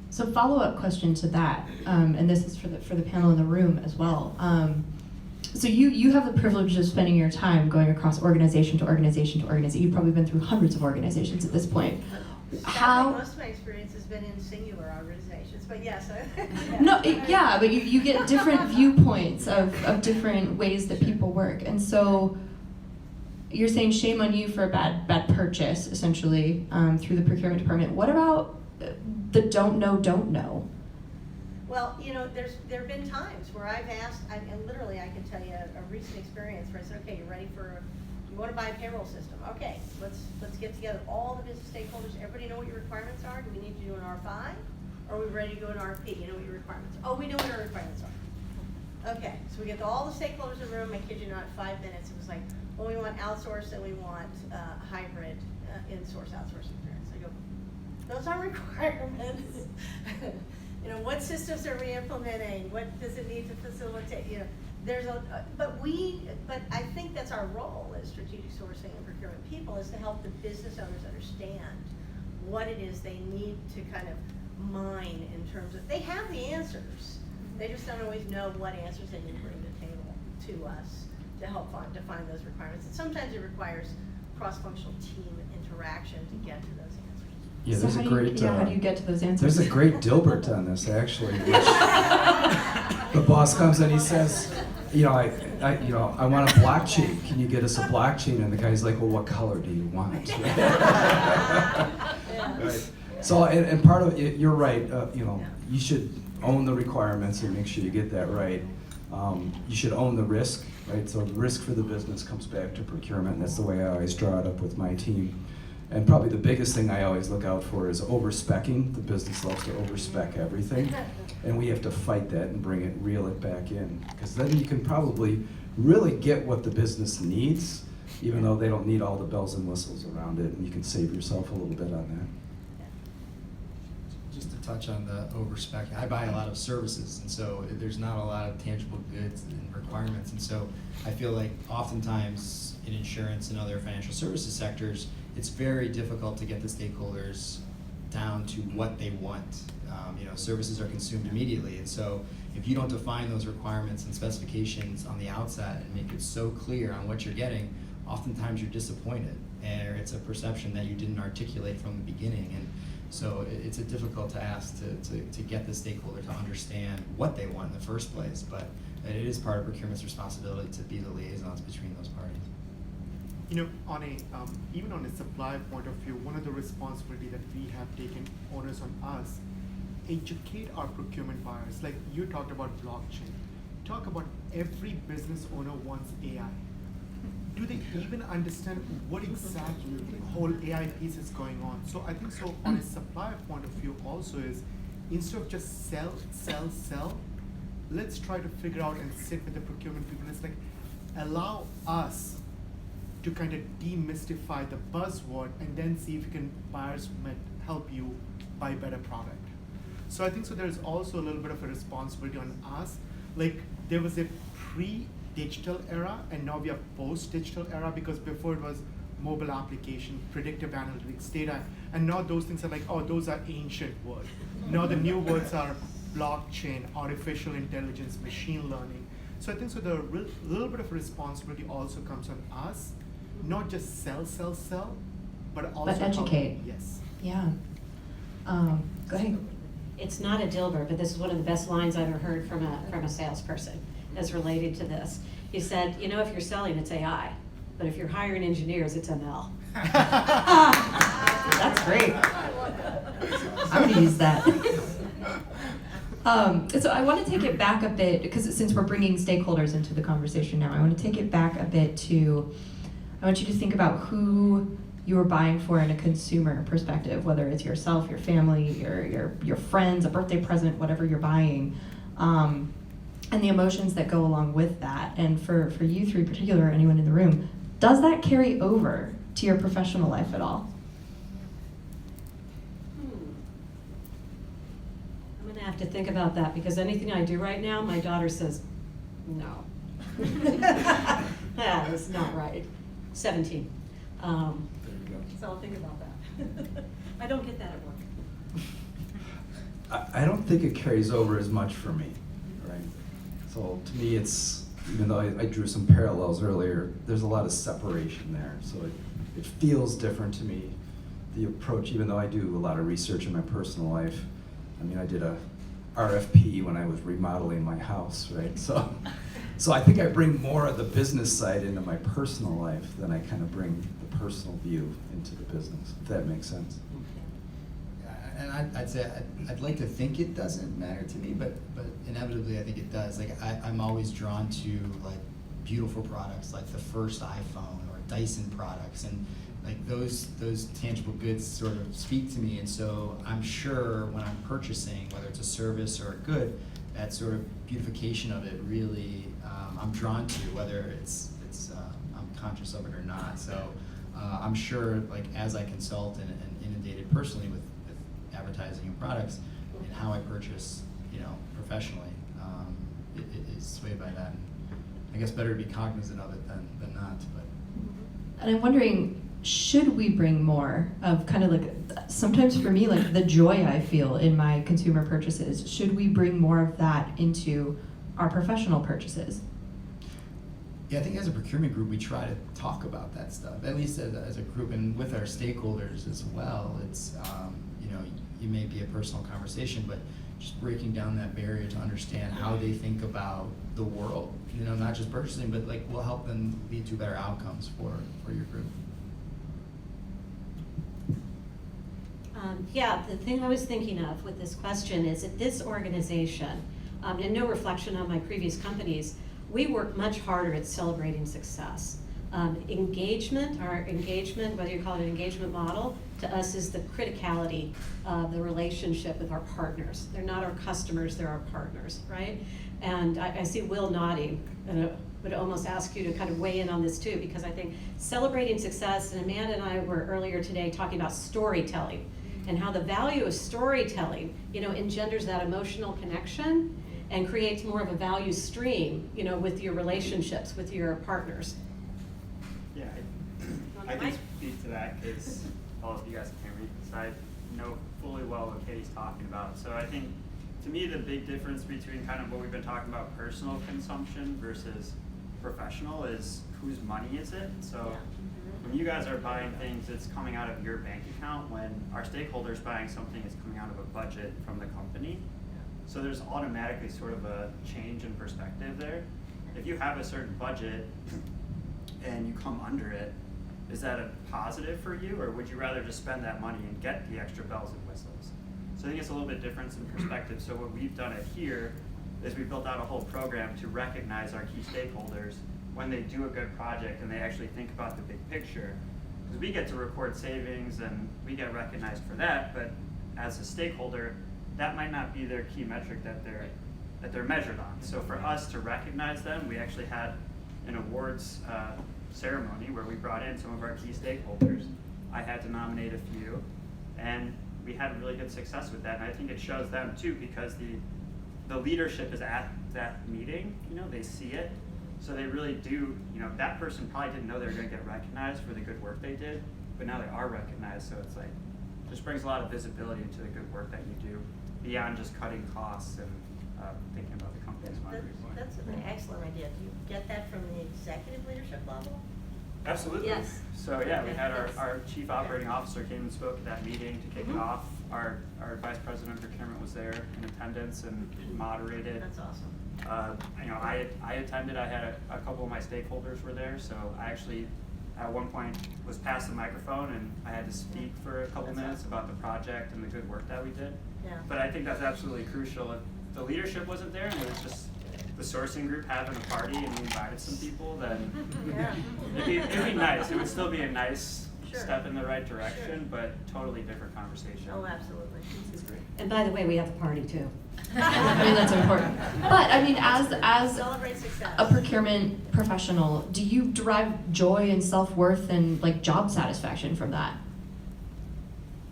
So follow-up question to that, and this is for the panel in the room as well. So you have the privilege of spending your time going across organization to organization to organization. You've probably been through hundreds of organizations at this point. Most of my experience has been in singular organizations, but yes. But you get different viewpoints of different ways that people work, and so you're saying shame on you for a bad purchase, essentially, through the procurement department. What about the don't know? Well, there have been times where I've asked, and literally I can tell you a recent experience where I said, okay, you want to buy a payroll system? Okay, let's get together all the business stakeholders. Everybody know what your requirements are? Do we need to do an RFI? Or are we ready to go to an RFP? You know what your requirements are? Oh, we know what our requirements are. Okay, so we get all the stakeholders in the room. I kid you not, 5 minutes. It was like, well, we want outsourced and we want hybrid in-source outsourcing clearance. I go, those are requirements. What systems are we implementing? What does it need to facilitate? But I think that's our role as strategic sourcing and procurement people, is to help the business owners understand what it is they need to kind of mine in terms of, they have the answers. They just don't always know what answers they need to bring to the table to us to help define those requirements. And sometimes it requires cross-functional team interaction to get to those answers. Yeah, So there's how a do you- great. yeah, how do you get to those answers? There's a great Dilbert on this actually. Which the boss comes and he says, I want a blockchain. Can you get us a blockchain? And the guy's like, well, what color do you want? Right. So, and part of it, you're right. You should own the requirements and make sure you get that right. You should own the risk, right? So the risk for the business comes back to procurement, and that's the way I always draw it up with my team. And probably the biggest thing I always look out for is over-speccing. The business loves to over-spec everything, and we have to fight that and reel it back in, because then you can probably really get what the business needs, even though they don't need all the bells and whistles around it, and you can save yourself a little bit on that. Just to touch on the overspec, I buy a lot of services, and so there's not a lot of tangible goods and requirements, and so I feel like oftentimes in insurance and other financial services sectors, it's very difficult to get the stakeholders down to what they want. Services are consumed immediately, and so if you don't define those requirements and specifications on the outset and make it so clear on what you're getting, oftentimes you're disappointed, or it's a perception that you didn't articulate from the beginning. And so it's a difficult task to get the stakeholder to understand what they want in the first place, but it is part of procurement's responsibility to be the liaisons between those parties. Even on a supply point of view, one of the responsibility that we have taken onus on us, educate our procurement buyers. Like you talked about blockchain. Talk about every business owner wants AI. Do they even understand what exactly the whole AI piece is going on? So I think so on a supplier point of view also is, instead of just sell, let's try to figure out and sit with the procurement people. It's like, allow us to kind of demystify the buzzword and then see if buyers might help you buy better product. So I think so there's also a little bit of a responsibility on us. Like there was a pre-digital era and now we are post-digital era, because before it was mobile application, predictive analytics, data, and now those things are like, oh, those are ancient words. Now the new words are blockchain, artificial intelligence, machine learning. So I think so the little bit of responsibility also comes on us, not just sell, but also educate. Yes. Yeah. Go ahead. It's not a Dilbert, but this is one of the best lines I've ever heard from a salesperson as related to this. He said, if you're selling, it's AI, but if you're hiring engineers, it's ML. That's great. I'm going to use that. So I want to take it back a bit, because since we're bringing stakeholders into the conversation now, I want to take it back a bit to, I want you to think about who you are buying for in a consumer perspective, whether it's yourself, your family, your friends, a birthday present, whatever you're buying, and the emotions that go along with that. And for you three in particular, or anyone in the room, does that carry over to your professional life at all? I'm gonna have to think about that, because anything I do right now, my daughter says, no. That is not right. 17. So I'll think about that. I don't get that at work. I don't think it carries over as much for me, right? So to me, it's, even though I drew some parallels earlier, there's a lot of separation there. So it feels different to me, the approach, even though I do a lot of research in my personal life. I mean, I did a RFP when I was remodeling my house, right? So I think I bring more of the business side into my personal life than I kind of bring the personal view into the business, if that makes sense. And I'd say I'd like to think it doesn't matter to me, but inevitably I think it does. Like I'm always drawn to like beautiful products, like the first iPhone or Dyson products, and like those tangible goods sort of speak to me. And so I'm sure when I'm purchasing, whether it's a service or a good, that sort of beautification of it really I'm drawn to, whether it's I'm conscious of it or not. So I'm sure, like as I consult and inundated personally with advertising and products and how I purchase, professionally, it is swayed by that. And I guess better to be cognizant of it than not. But And I'm wondering, should we bring more of kind of like, sometimes for me, like the joy I feel in my consumer purchases, should we bring more of that into our professional purchases? Yeah, I think as a procurement group, we try to talk about that stuff, at least as a group and with our stakeholders as well. It's, you know, you may be a personal conversation, but just breaking down that barrier to understand how they think about the world, you know, not just purchasing, but like will help them lead to better outcomes for your group. Yeah, the thing I was thinking of with this question is that this organization, and no reflection on my previous companies, we work much harder at celebrating success. Engagement, our engagement, whether you call it an engagement model, to us is the criticality of the relationship with our partners. They're not our customers, they're our partners, right? And I see Will nodding, and I would almost ask you to kind of weigh in on this too, because I think celebrating success, and Amanda and I were earlier today talking about storytelling, and how the value of storytelling, you know, engenders that emotional connection and creates more of a value stream, you know, with your relationships, with your partners. Yeah, I can speak to that because all of you guys can hear me, so I know fully well what Katie's talking about. So I think, to me, the big difference between kind of what we've been talking about, personal consumption versus professional, is whose money is it? So when you guys are buying things, it's coming out of your bank account. When our stakeholders buying something, it's coming out of a budget from the company. So there's automatically sort of a change in perspective there. If you have a certain budget and you come under it, is that a positive for you, or would you rather just spend that money and get the extra bells and whistles? So I think it's a little bit different in perspective. So what we've done here is we built out a whole program to recognize our key stakeholders when they do a good project and they actually think about the big picture. Because we get to report savings and we get recognized for that, but as a stakeholder, that might not be their key metric that they're measured on. So for us to recognize them, we actually had an awards ceremony where we brought in some of our key stakeholders. I had to nominate a few, and we had really good success with that. And I think it shows them too, because the leadership is at that meeting. You know, they see it, so they really do. You know, that person probably didn't know they were going to get recognized for the good work they did, but now they are recognized. So it's like, just brings a lot of visibility into the good work that you do beyond just cutting costs and thinking about the company's monetary point. That's an excellent idea. Do you get that from the executive leadership level? Absolutely. Yes. So yeah, we had our chief operating officer came and spoke at that meeting to kick it off. Our vice president of procurement was there in attendance and moderated. That's awesome. You know, I attended. I had a couple of my stakeholders were there, so I actually at one point was passed the microphone and I had to speak for a couple minutes about the project and the good work that we did. Yeah. But I think that's absolutely crucial. If the leadership wasn't there and it was just the sourcing group having a party and we invited some people, then it'd be nice. It would still be a nice step in the right direction, but totally different conversation. Oh, absolutely. And by the way, we have a party too. I mean, that's important. But I mean, as Celebrate success. a procurement professional, do you derive joy and self-worth and like job satisfaction from that?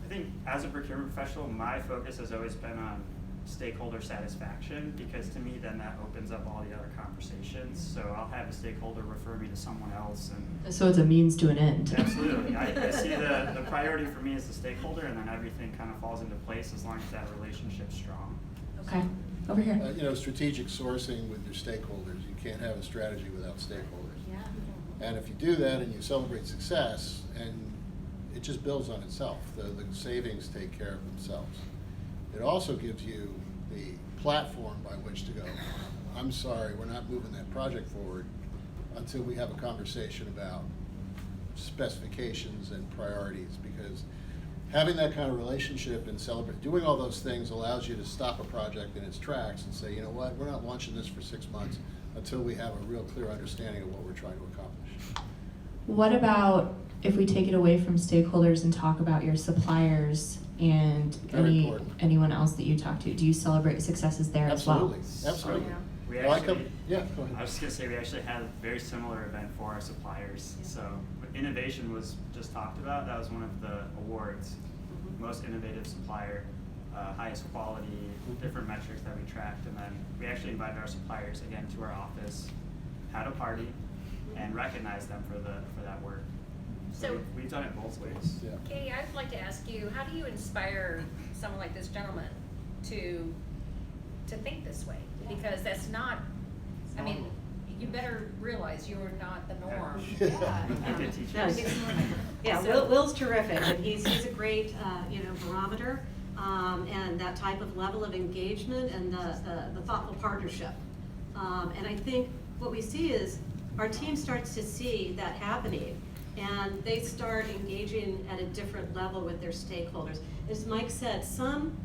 I think as a procurement professional, my focus has always been on stakeholder satisfaction, because to me then that opens up all the other conversations. So I'll have a stakeholder refer me to someone else, and So it's a means to an end. absolutely. I see the priority for me as the stakeholder, and then everything kind of falls into place as long as that relationship's strong. Okay, over here. You know, strategic sourcing with your stakeholders. You can't have a strategy without stakeholders. Yeah. And if you do that and you celebrate success, and it just builds on itself. The savings take care of themselves. It also gives you the platform by which to go, I'm sorry, we're not moving that project forward until we have a conversation about specifications and priorities, because having that kind of relationship and doing all those things allows you to stop a project in its tracks and say, you know what, we're not launching this for 6 months until we have a real clear understanding of what we're trying to accomplish. What about if we take it away from stakeholders and talk about your suppliers and Very important. anyone else that you talk to? Do you celebrate successes there as well? Absolutely. We Well, actually, go ahead. I was just gonna say, we actually had a very similar event for our suppliers. So innovation was just talked about. That was one of the awards, most innovative supplier, highest quality, different metrics that we tracked. And then we actually invited our suppliers again to our office, had a party, and recognized them for that work. So we've done it both ways. Yeah. Katie, I'd like to ask you, how do you inspire someone like this gentleman to think this way? Because that's not, I mean, you better realize you're not the norm. Yeah. Good teachers. Yeah, So- Will's terrific, and he's a great, barometer, and that type of level of engagement and the thoughtful partnership. And I think what we see is our team starts to see that happening, and they start engaging at a different level with their stakeholders. As Mike said, some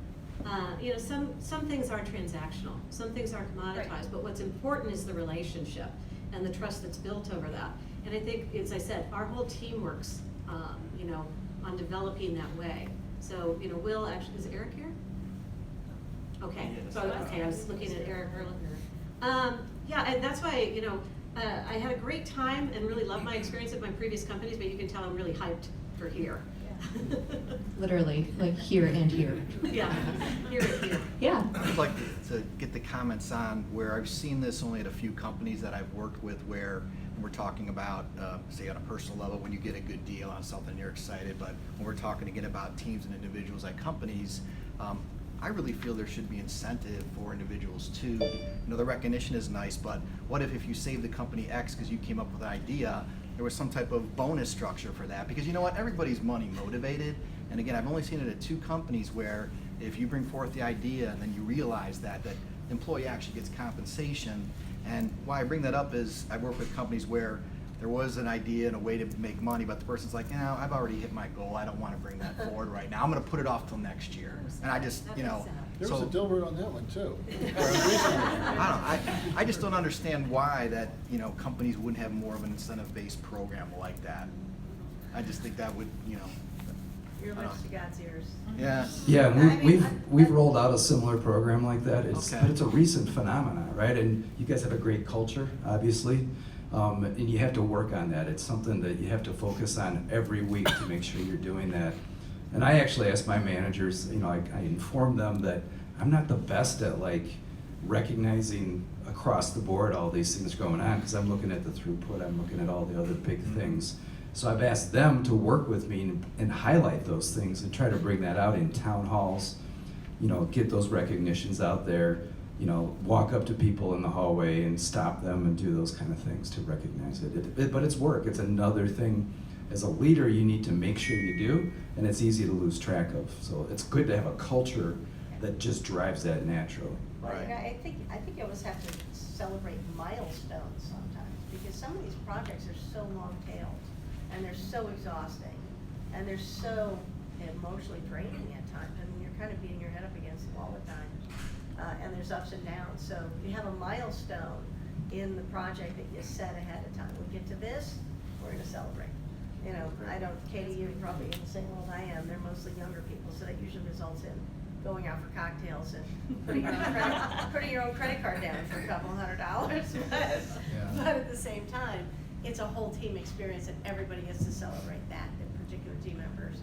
things are transactional, some things are commoditized, Right. but what's important is the relationship and the trust that's built over that. And I think, as I said, our whole team works, on developing that way. So, Will actually, is Eric here? Okay, I was looking at Eric earlier. Yeah, and that's why, I had a great time and really loved my experience at my previous companies, but you can tell I'm really hyped for here. Literally, like here and here. Yeah, here and here. Yeah. I'd like to get the comments on where I've seen this only at a few companies that I've worked with where we're talking about, say on a personal level, when you get a good deal on something, you're excited, but when we're talking again about teams and individuals at companies, I really feel there should be incentive for individuals too. The recognition is nice, but what if you save the company X because you came up with an idea, there was some type of bonus structure for that? Because you know what, everybody's money motivated, and again, I've only seen it at 2 companies where if you bring forth the idea and then you realize that the employee actually gets compensation. And why I bring that up is I work with companies where there was an idea and a way to make money, but the person's like, I've already hit my goal, I don't want to bring that forward right now, I'm going to put it off till next year. And I just, There was so a Dilbert on that one too. I just don't understand why that, companies wouldn't have more of an incentive-based program like that. I just think that would, Your lips to God's ears. Yeah. Yeah, I mean, we've rolled out a similar program like that. Okay. But it's a recent phenomenon, right? And you guys have a great culture, obviously, and you have to work on that. It's something that you have to focus on every week to make sure you're doing that. And I actually ask my managers, I inform them that I'm not the best at recognizing across the board all these things going on, because I'm looking at the throughput, I'm looking at all the other big things. So I've asked them to work with me and highlight those things and try to bring that out in town halls, get those recognitions out there, walk up to people in the hallway and stop them and do those kind of things to recognize it. But it's work. It's another thing. As a leader, you need to make sure you do, and it's easy to lose track of. So it's good to have a culture that just drives that naturally. Well, I think you always have to celebrate milestones sometimes, because some of these projects are so long-tailed, and they're so exhausting, and they're so emotionally draining at times. I mean, you're kind of beating your head up against the wall at times, and there's ups and downs. So you have a milestone in the project that you set ahead of time. We get to this, we're going to celebrate. Katie, you're probably in the same world I am. They're mostly younger people, so that usually results in going out for cocktails and putting your own credit card down for a couple $100. But at the same time, it's a whole team experience, and everybody gets to celebrate that particular team member's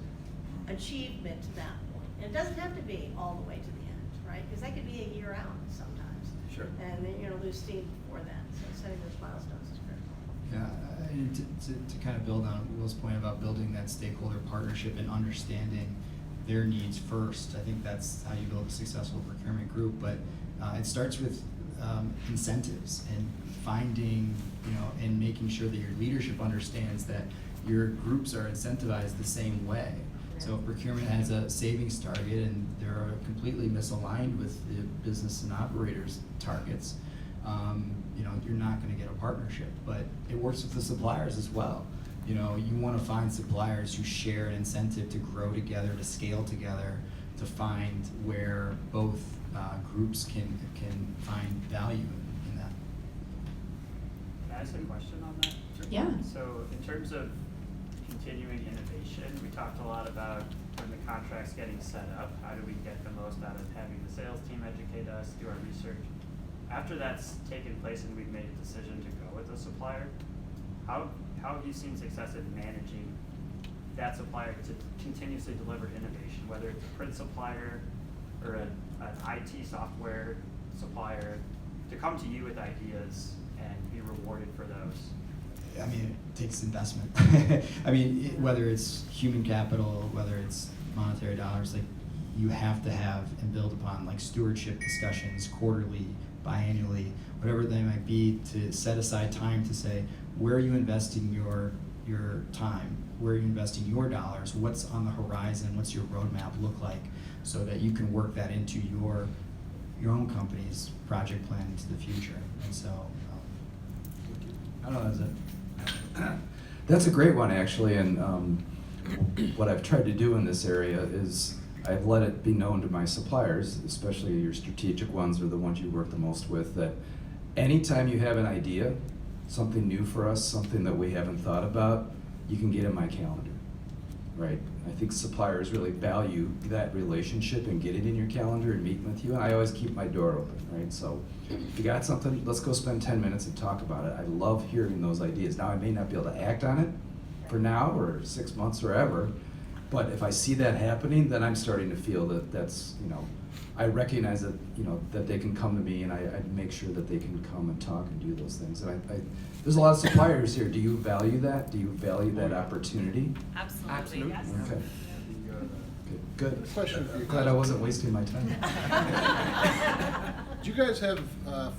achievement to that point. And it doesn't have to be all the way to the end, right? Because that could be a year out sometimes. Sure. And then you're going to lose steam before that. So setting those milestones is critical. Yeah, and to kind of build on Will's point about building that stakeholder partnership and understanding their needs first, I think that's how you build a successful procurement group. But it starts with incentives and finding, and making sure that your leadership understands that your groups are incentivized the same way. So if procurement has a savings target and they're completely misaligned with the business and operators targets, you're not going to get a partnership. But it works with the suppliers as well. You want to find suppliers who share an incentive to grow together, to scale together, to find where both groups can find value in that. Can I ask a question on that? Yeah. So in terms of continuing innovation, we talked a lot about when the contract's getting set up, how do we get the most out of having the sales team educate us, do our research. After that's taken place and we've made a decision to go with a supplier, how have you seen success in managing that supplier to continuously deliver innovation, whether it's a print supplier or an IT software supplier, to come to you with ideas and be rewarded for those? I mean, it takes investment. I mean, whether it's human capital, whether it's monetary dollars, you have to have and build upon stewardship discussions quarterly, biannually, whatever they might be, to set aside time to say, where are you investing your time? Where are you investing your dollars? What's on the horizon? What's your roadmap look like? So that you can work that into your own company's project plan into the future. And so, I don't know, that's it. That's a great one, actually, and what I've tried to do in this area is I've let it be known to my suppliers, especially your strategic ones or the ones you work the most with, that anytime you have an idea, something new for us, something that we haven't thought about, you can get in my calendar, right? I think suppliers really value that relationship and get it in your calendar and meet with you, and I always keep my door open, right? So if you got something, let's go spend 10 minutes and talk about it. I love hearing those ideas. Now, I may not be able to act on it for now or 6 months or ever, but if I see that happening, then I'm starting to feel that that's, I recognize that, that they can come to me, and I make sure that they can come and talk and do those things. And there's a lot of suppliers here. Do you value that? Do you value that opportunity? Absolutely. Yes. Okay. Good. Question for you. Glad I wasn't wasting my time. Do you guys have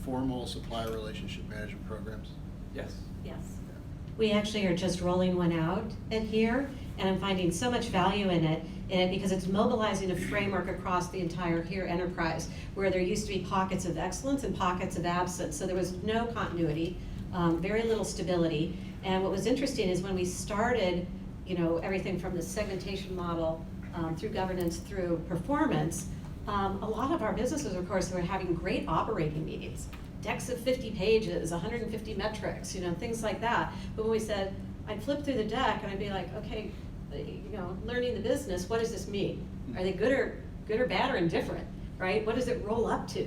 formal supplier relationship management programs? Yes. Yes. We actually are just rolling one out at here, and I'm finding so much value in it because it's mobilizing a framework across the entire Kier Enterprise, where there used to be pockets of excellence and pockets of absence. So there was no continuity, very little stability. And what was interesting is when we started, everything from the segmentation model through governance, through performance, a lot of our businesses, of course, were having great operating meetings, decks of 50 pages, 150 metrics, things like that. But when we said, I'd flip through the deck and I'd be like, okay, learning the business, what does this mean? Are they good or bad or indifferent, right? What does it roll up to?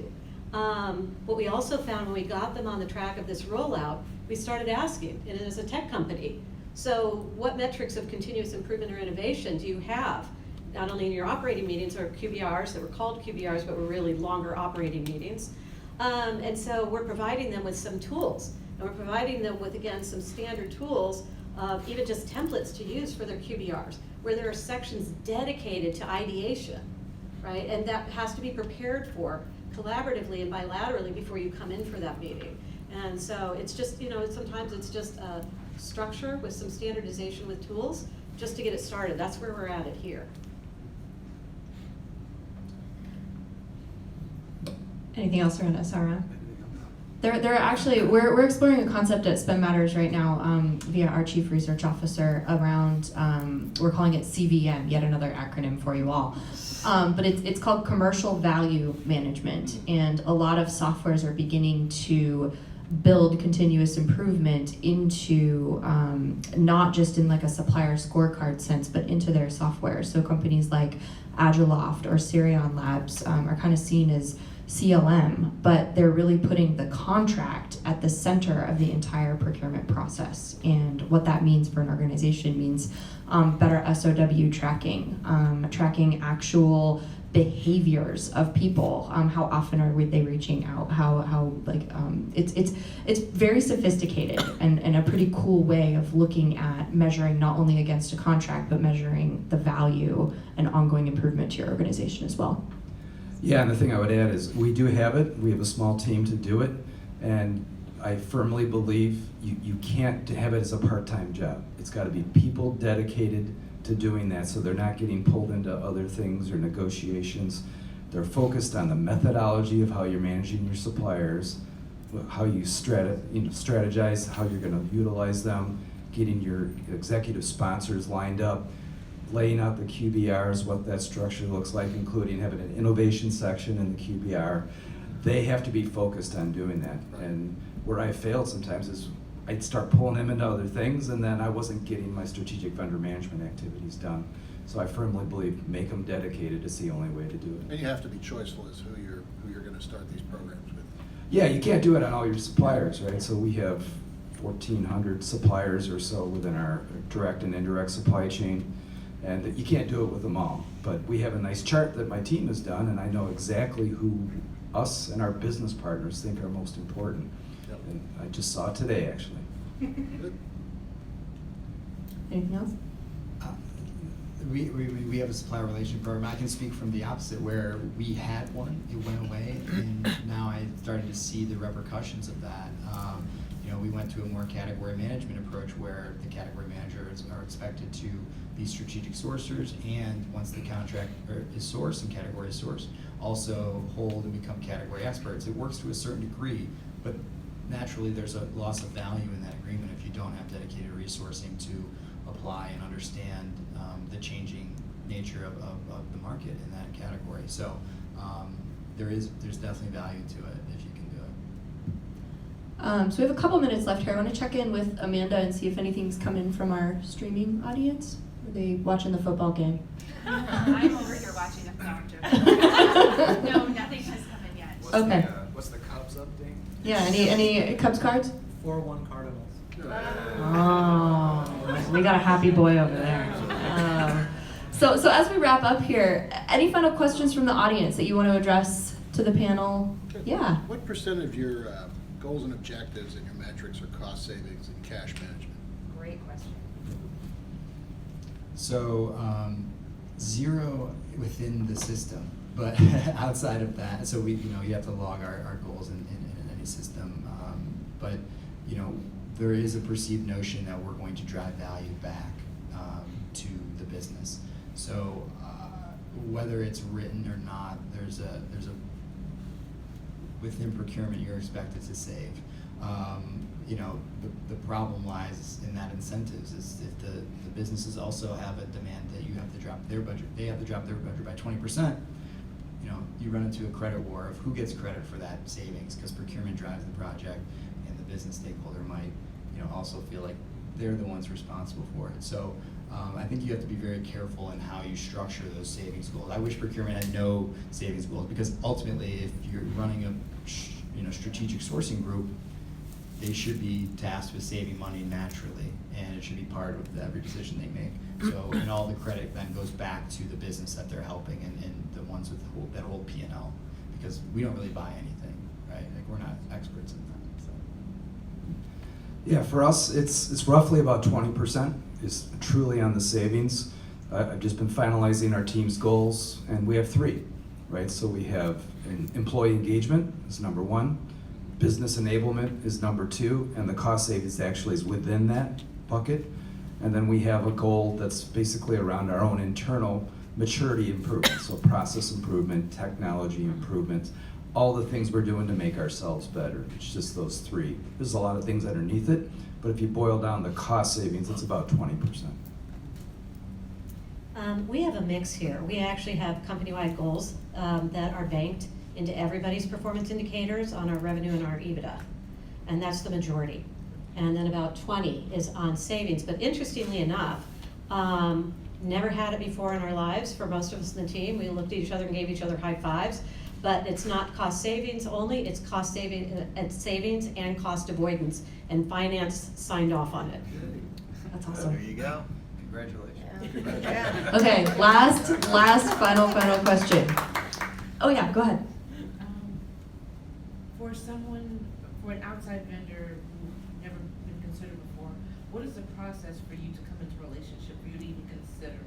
What we also found when we got them on the track of this rollout, we started asking, and as a tech company, so what metrics of continuous improvement or innovation do you have? Not only in your operating meetings or QBRs that were called QBRs, but were really longer operating meetings. And so we're providing them with some tools, and we're providing them with, again, some standard tools of even just templates to use for their QBRs, where there are sections dedicated to ideation, right? And that has to be prepared for collaboratively and bilaterally before you come in for that meeting. And so it's just, sometimes it's just a structure with some standardization with tools just to get it started. That's where we're at it here. Anything else around SRM? There are actually, we're exploring a concept at Spend Matters right now via our Chief Research Officer around, we're calling it CVM, yet another acronym for you all. But it's called Commercial Value Management, and a lot of softwares are beginning to build continuous improvement into not just in like a supplier scorecard sense, but into their software. So companies like Agiloft or Sirion Labs are kind of seen as CLM, but they're really putting the contract at the center of the entire procurement process. And what that means for an organization means better SOW tracking, tracking actual behaviors of people. How often are they reaching out? It's very sophisticated and a pretty cool way of looking at measuring not only against a contract, but measuring the value and ongoing improvement to your organization as well. Yeah, and the thing I would add is we do have it. We have a small team to do it, and I firmly believe you can't have it as a part-time job. It's got to be people dedicated to doing that, so they're not getting pulled into other things or negotiations. They're focused on the methodology of how you're managing your suppliers, how you strategize, how you're going to utilize them, getting your executive sponsors lined up, laying out the QBRs, what that structure looks like, including having an innovation section in the QBR. They have to be focused on doing that. And where I failed sometimes is I'd start pulling them into other things, and then I wasn't getting my strategic vendor management activities done. So I firmly believe make them dedicated. It's the only way to do it. And you have to be choiceful as who you're going to start these programs with. Yeah, you can't do it on all your suppliers, right? So we have 1,400 suppliers or so within our direct and indirect supply chain. And you can't do it with them all, but we have a nice chart that my team has done, and I know exactly who us and our business partners think are most important. Yep. And I just saw it today, actually. Anything else? We have a supplier relation program. I can speak from the opposite, where we had one, it went away, and now I started to see the repercussions of that. We went to a more category management approach where the category managers are expected to be strategic sourcers, and once the contract is sourced and category is sourced, also hold and become category experts. It works to a certain degree, but naturally there's a loss of value in that agreement if you don't have dedicated resourcing to apply and understand the changing nature of the market in that category. So there's definitely value to it if you can do it. So we have a couple minutes left here. I want to check in with Amanda and see if anything's come in from our streaming audience. Are they watching the football game? I'm over here watching the joke. No, nothing has come in yet. What's the Cubs update? Yeah, any Cubs cards? 4-1 Cardinals. Oh, we got a happy boy over there. So as we wrap up here, any final questions from the audience that you want to address to the panel? Yeah. What percent of your goals and objectives and your metrics are cost savings and cash management? Great question. So 0 within the system, but outside of that, so you have to log our goals in any system, but there is a perceived notion that we're going to drive value back to the business. So whether it's written or not, there's a within procurement you're expected to save. The problem lies in that incentives is if the businesses also have a demand that you have to drop their budget, they have to drop their budget by 20%, you run into a credit war of who gets credit for that savings, because procurement drives the project and the business stakeholder might also feel like they're the ones responsible for it. So I think you have to be very careful in how you structure those savings goals. I wish procurement had no savings goals, because ultimately if you're running a strategic sourcing group, they should be tasked with saving money naturally, and it should be part of every decision they make. So, and all the credit then goes back to the business that they're helping and the ones with that whole P&L, because we don't really buy anything, right? Like, we're not experts in that. So. Yeah, for us, it's roughly about 20% is truly on the savings. I've just been finalizing our team's goals, and we have 3, right? So we have employee engagement is number 1. Business enablement is number 2, and the cost savings actually is within that bucket. And then we have a goal that's basically around our own internal maturity improvement, so process improvement, technology improvement, all the things we're doing to make ourselves better. It's just those 3. There's a lot of things underneath it, but if you boil down the cost savings, it's about 20%. We have a mix here. We actually have company-wide goals that are banked into everybody's performance indicators on our revenue and our EBITDA, and that's the majority. And then about 20 is on savings, but interestingly enough, never had it before in our lives for most of us in the team. We looked at each other and gave each other high fives, but it's not cost savings only, it's cost savings and cost avoidance, and finance signed off on it. That's awesome. There you go. Congratulations. Yeah. Okay, last final question. Oh yeah, go ahead. For an outside vendor who's never been considered before, what is the process for you to come into a relationship, for you to even consider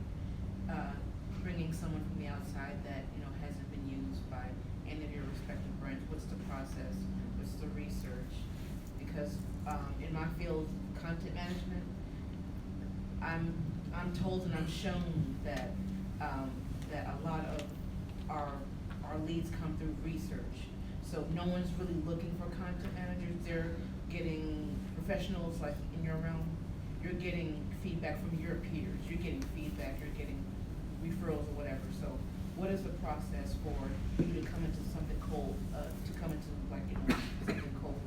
bringing someone from the outside that hasn't been used by any of your respective brands? What's the process? What's the research? Because in my field, content management, I'm told and I'm shown that that a lot of our leads come through research. So no one's really looking for content managers. They're getting professionals like in your realm. You're getting feedback from your peers. You're getting feedback. You're getting referrals or whatever. So what is the process for you to come into something cold? To come into something cold?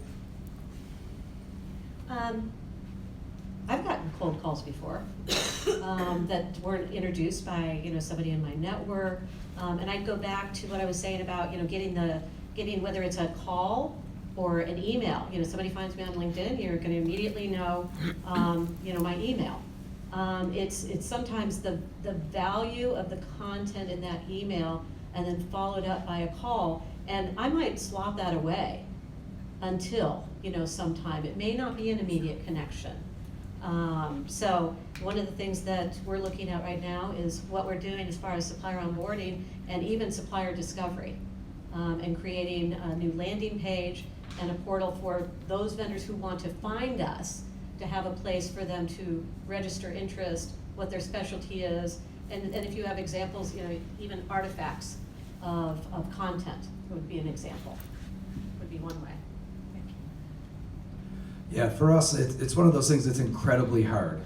I've gotten cold calls before that weren't introduced by somebody in my network, and I'd go back to what I was saying about getting whether it's a call or an email. Somebody finds me on LinkedIn, you're going to immediately know my email. It's sometimes the value of the content in that email and then followed up by a call, and I might slot that away until sometime. It may not be an immediate connection. So one of the things that we're looking at right now is what we're doing as far as supplier onboarding and even supplier discovery, and creating a new landing page and a portal for those vendors who want to find us, to have a place for them to register interest, what their specialty is, and if you have examples, even artifacts of content would be an example, would be one way. Yeah, for us, it's one of those things that's incredibly hard.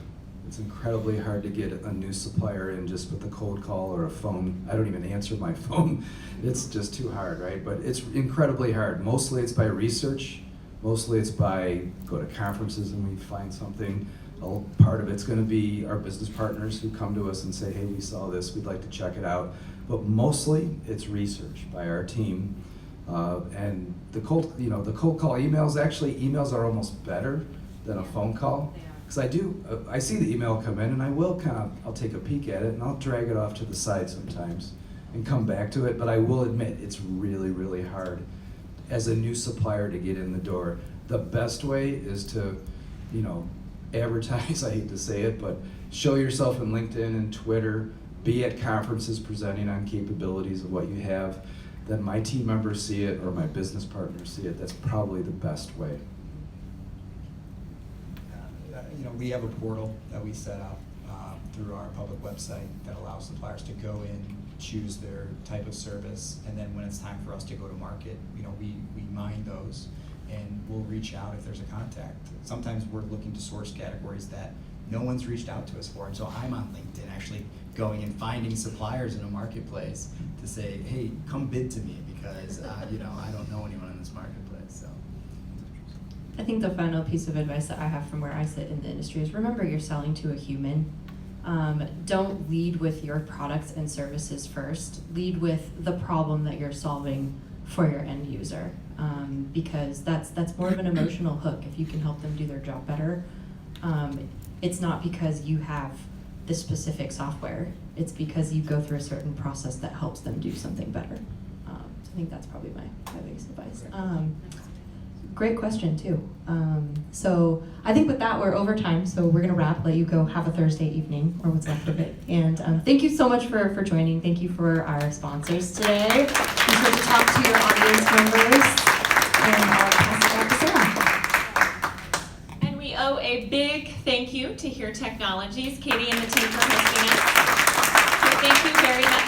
It's incredibly hard to get a new supplier in just with a cold call or a phone. I don't even answer my phone. It's just too hard, right? But it's incredibly hard. Mostly it's by research. Mostly it's by go to conferences and we find something. Part of it's going to be our business partners who come to us and say, hey, we saw this, we'd like to check it out. But mostly it's research by our team. And the cold call emails, actually emails are almost better than a phone call. Because I see the email come in and I'll take a peek at it and I'll drag it off to the side sometimes and come back to it. But I will admit, it's really, really hard as a new supplier to get in the door. The best way is to, advertise, I hate to say it, but show yourself in LinkedIn and Twitter, be at conferences presenting on capabilities of what you have. Then my team members see it or my business partners see it. That's probably the best way. We have a portal that we set up through our public website that allows suppliers to go in, choose their type of service, and then when it's time for us to go to market, we mine those and we'll reach out if there's a contact. Sometimes we're looking to source categories that no one's reached out to us for, and so I'm on LinkedIn actually going and finding suppliers in a marketplace to say, hey, come bid to me because I don't know anyone in this marketplace. So I think the final piece of advice that I have from where I sit in the industry is remember you're selling to a human. Don't lead with your products and services first. Lead with the problem that you're solving for your end user, because that's more of an emotional hook if you can help them do their job better. It's not because you have the specific software. It's because you go through a certain process that helps them do something better. So I think that's probably my biggest advice. Great question too. So I think with that we're over time, so we're gonna wrap, let you go have a Thursday evening, or what's left of it. And thank you so much for joining. Thank you for our sponsors today. Be sure to talk to your audience members, and I'll pass it back to Sarah. And we owe a big thank you to Kier Technologies, Katie and the team for hosting us. So thank you very much.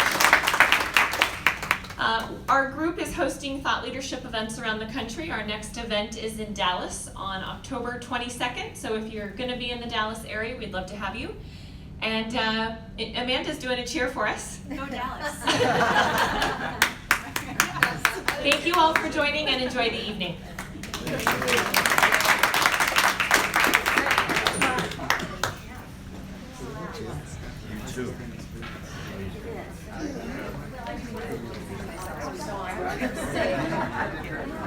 Our group is hosting thought leadership events around the country. Our next event is in Dallas on October 22nd. So if you're going to be in the Dallas area, we'd love to have you. And Amanda's doing a cheer for us. Go Dallas. Thank you all for joining and enjoy the evening. You too.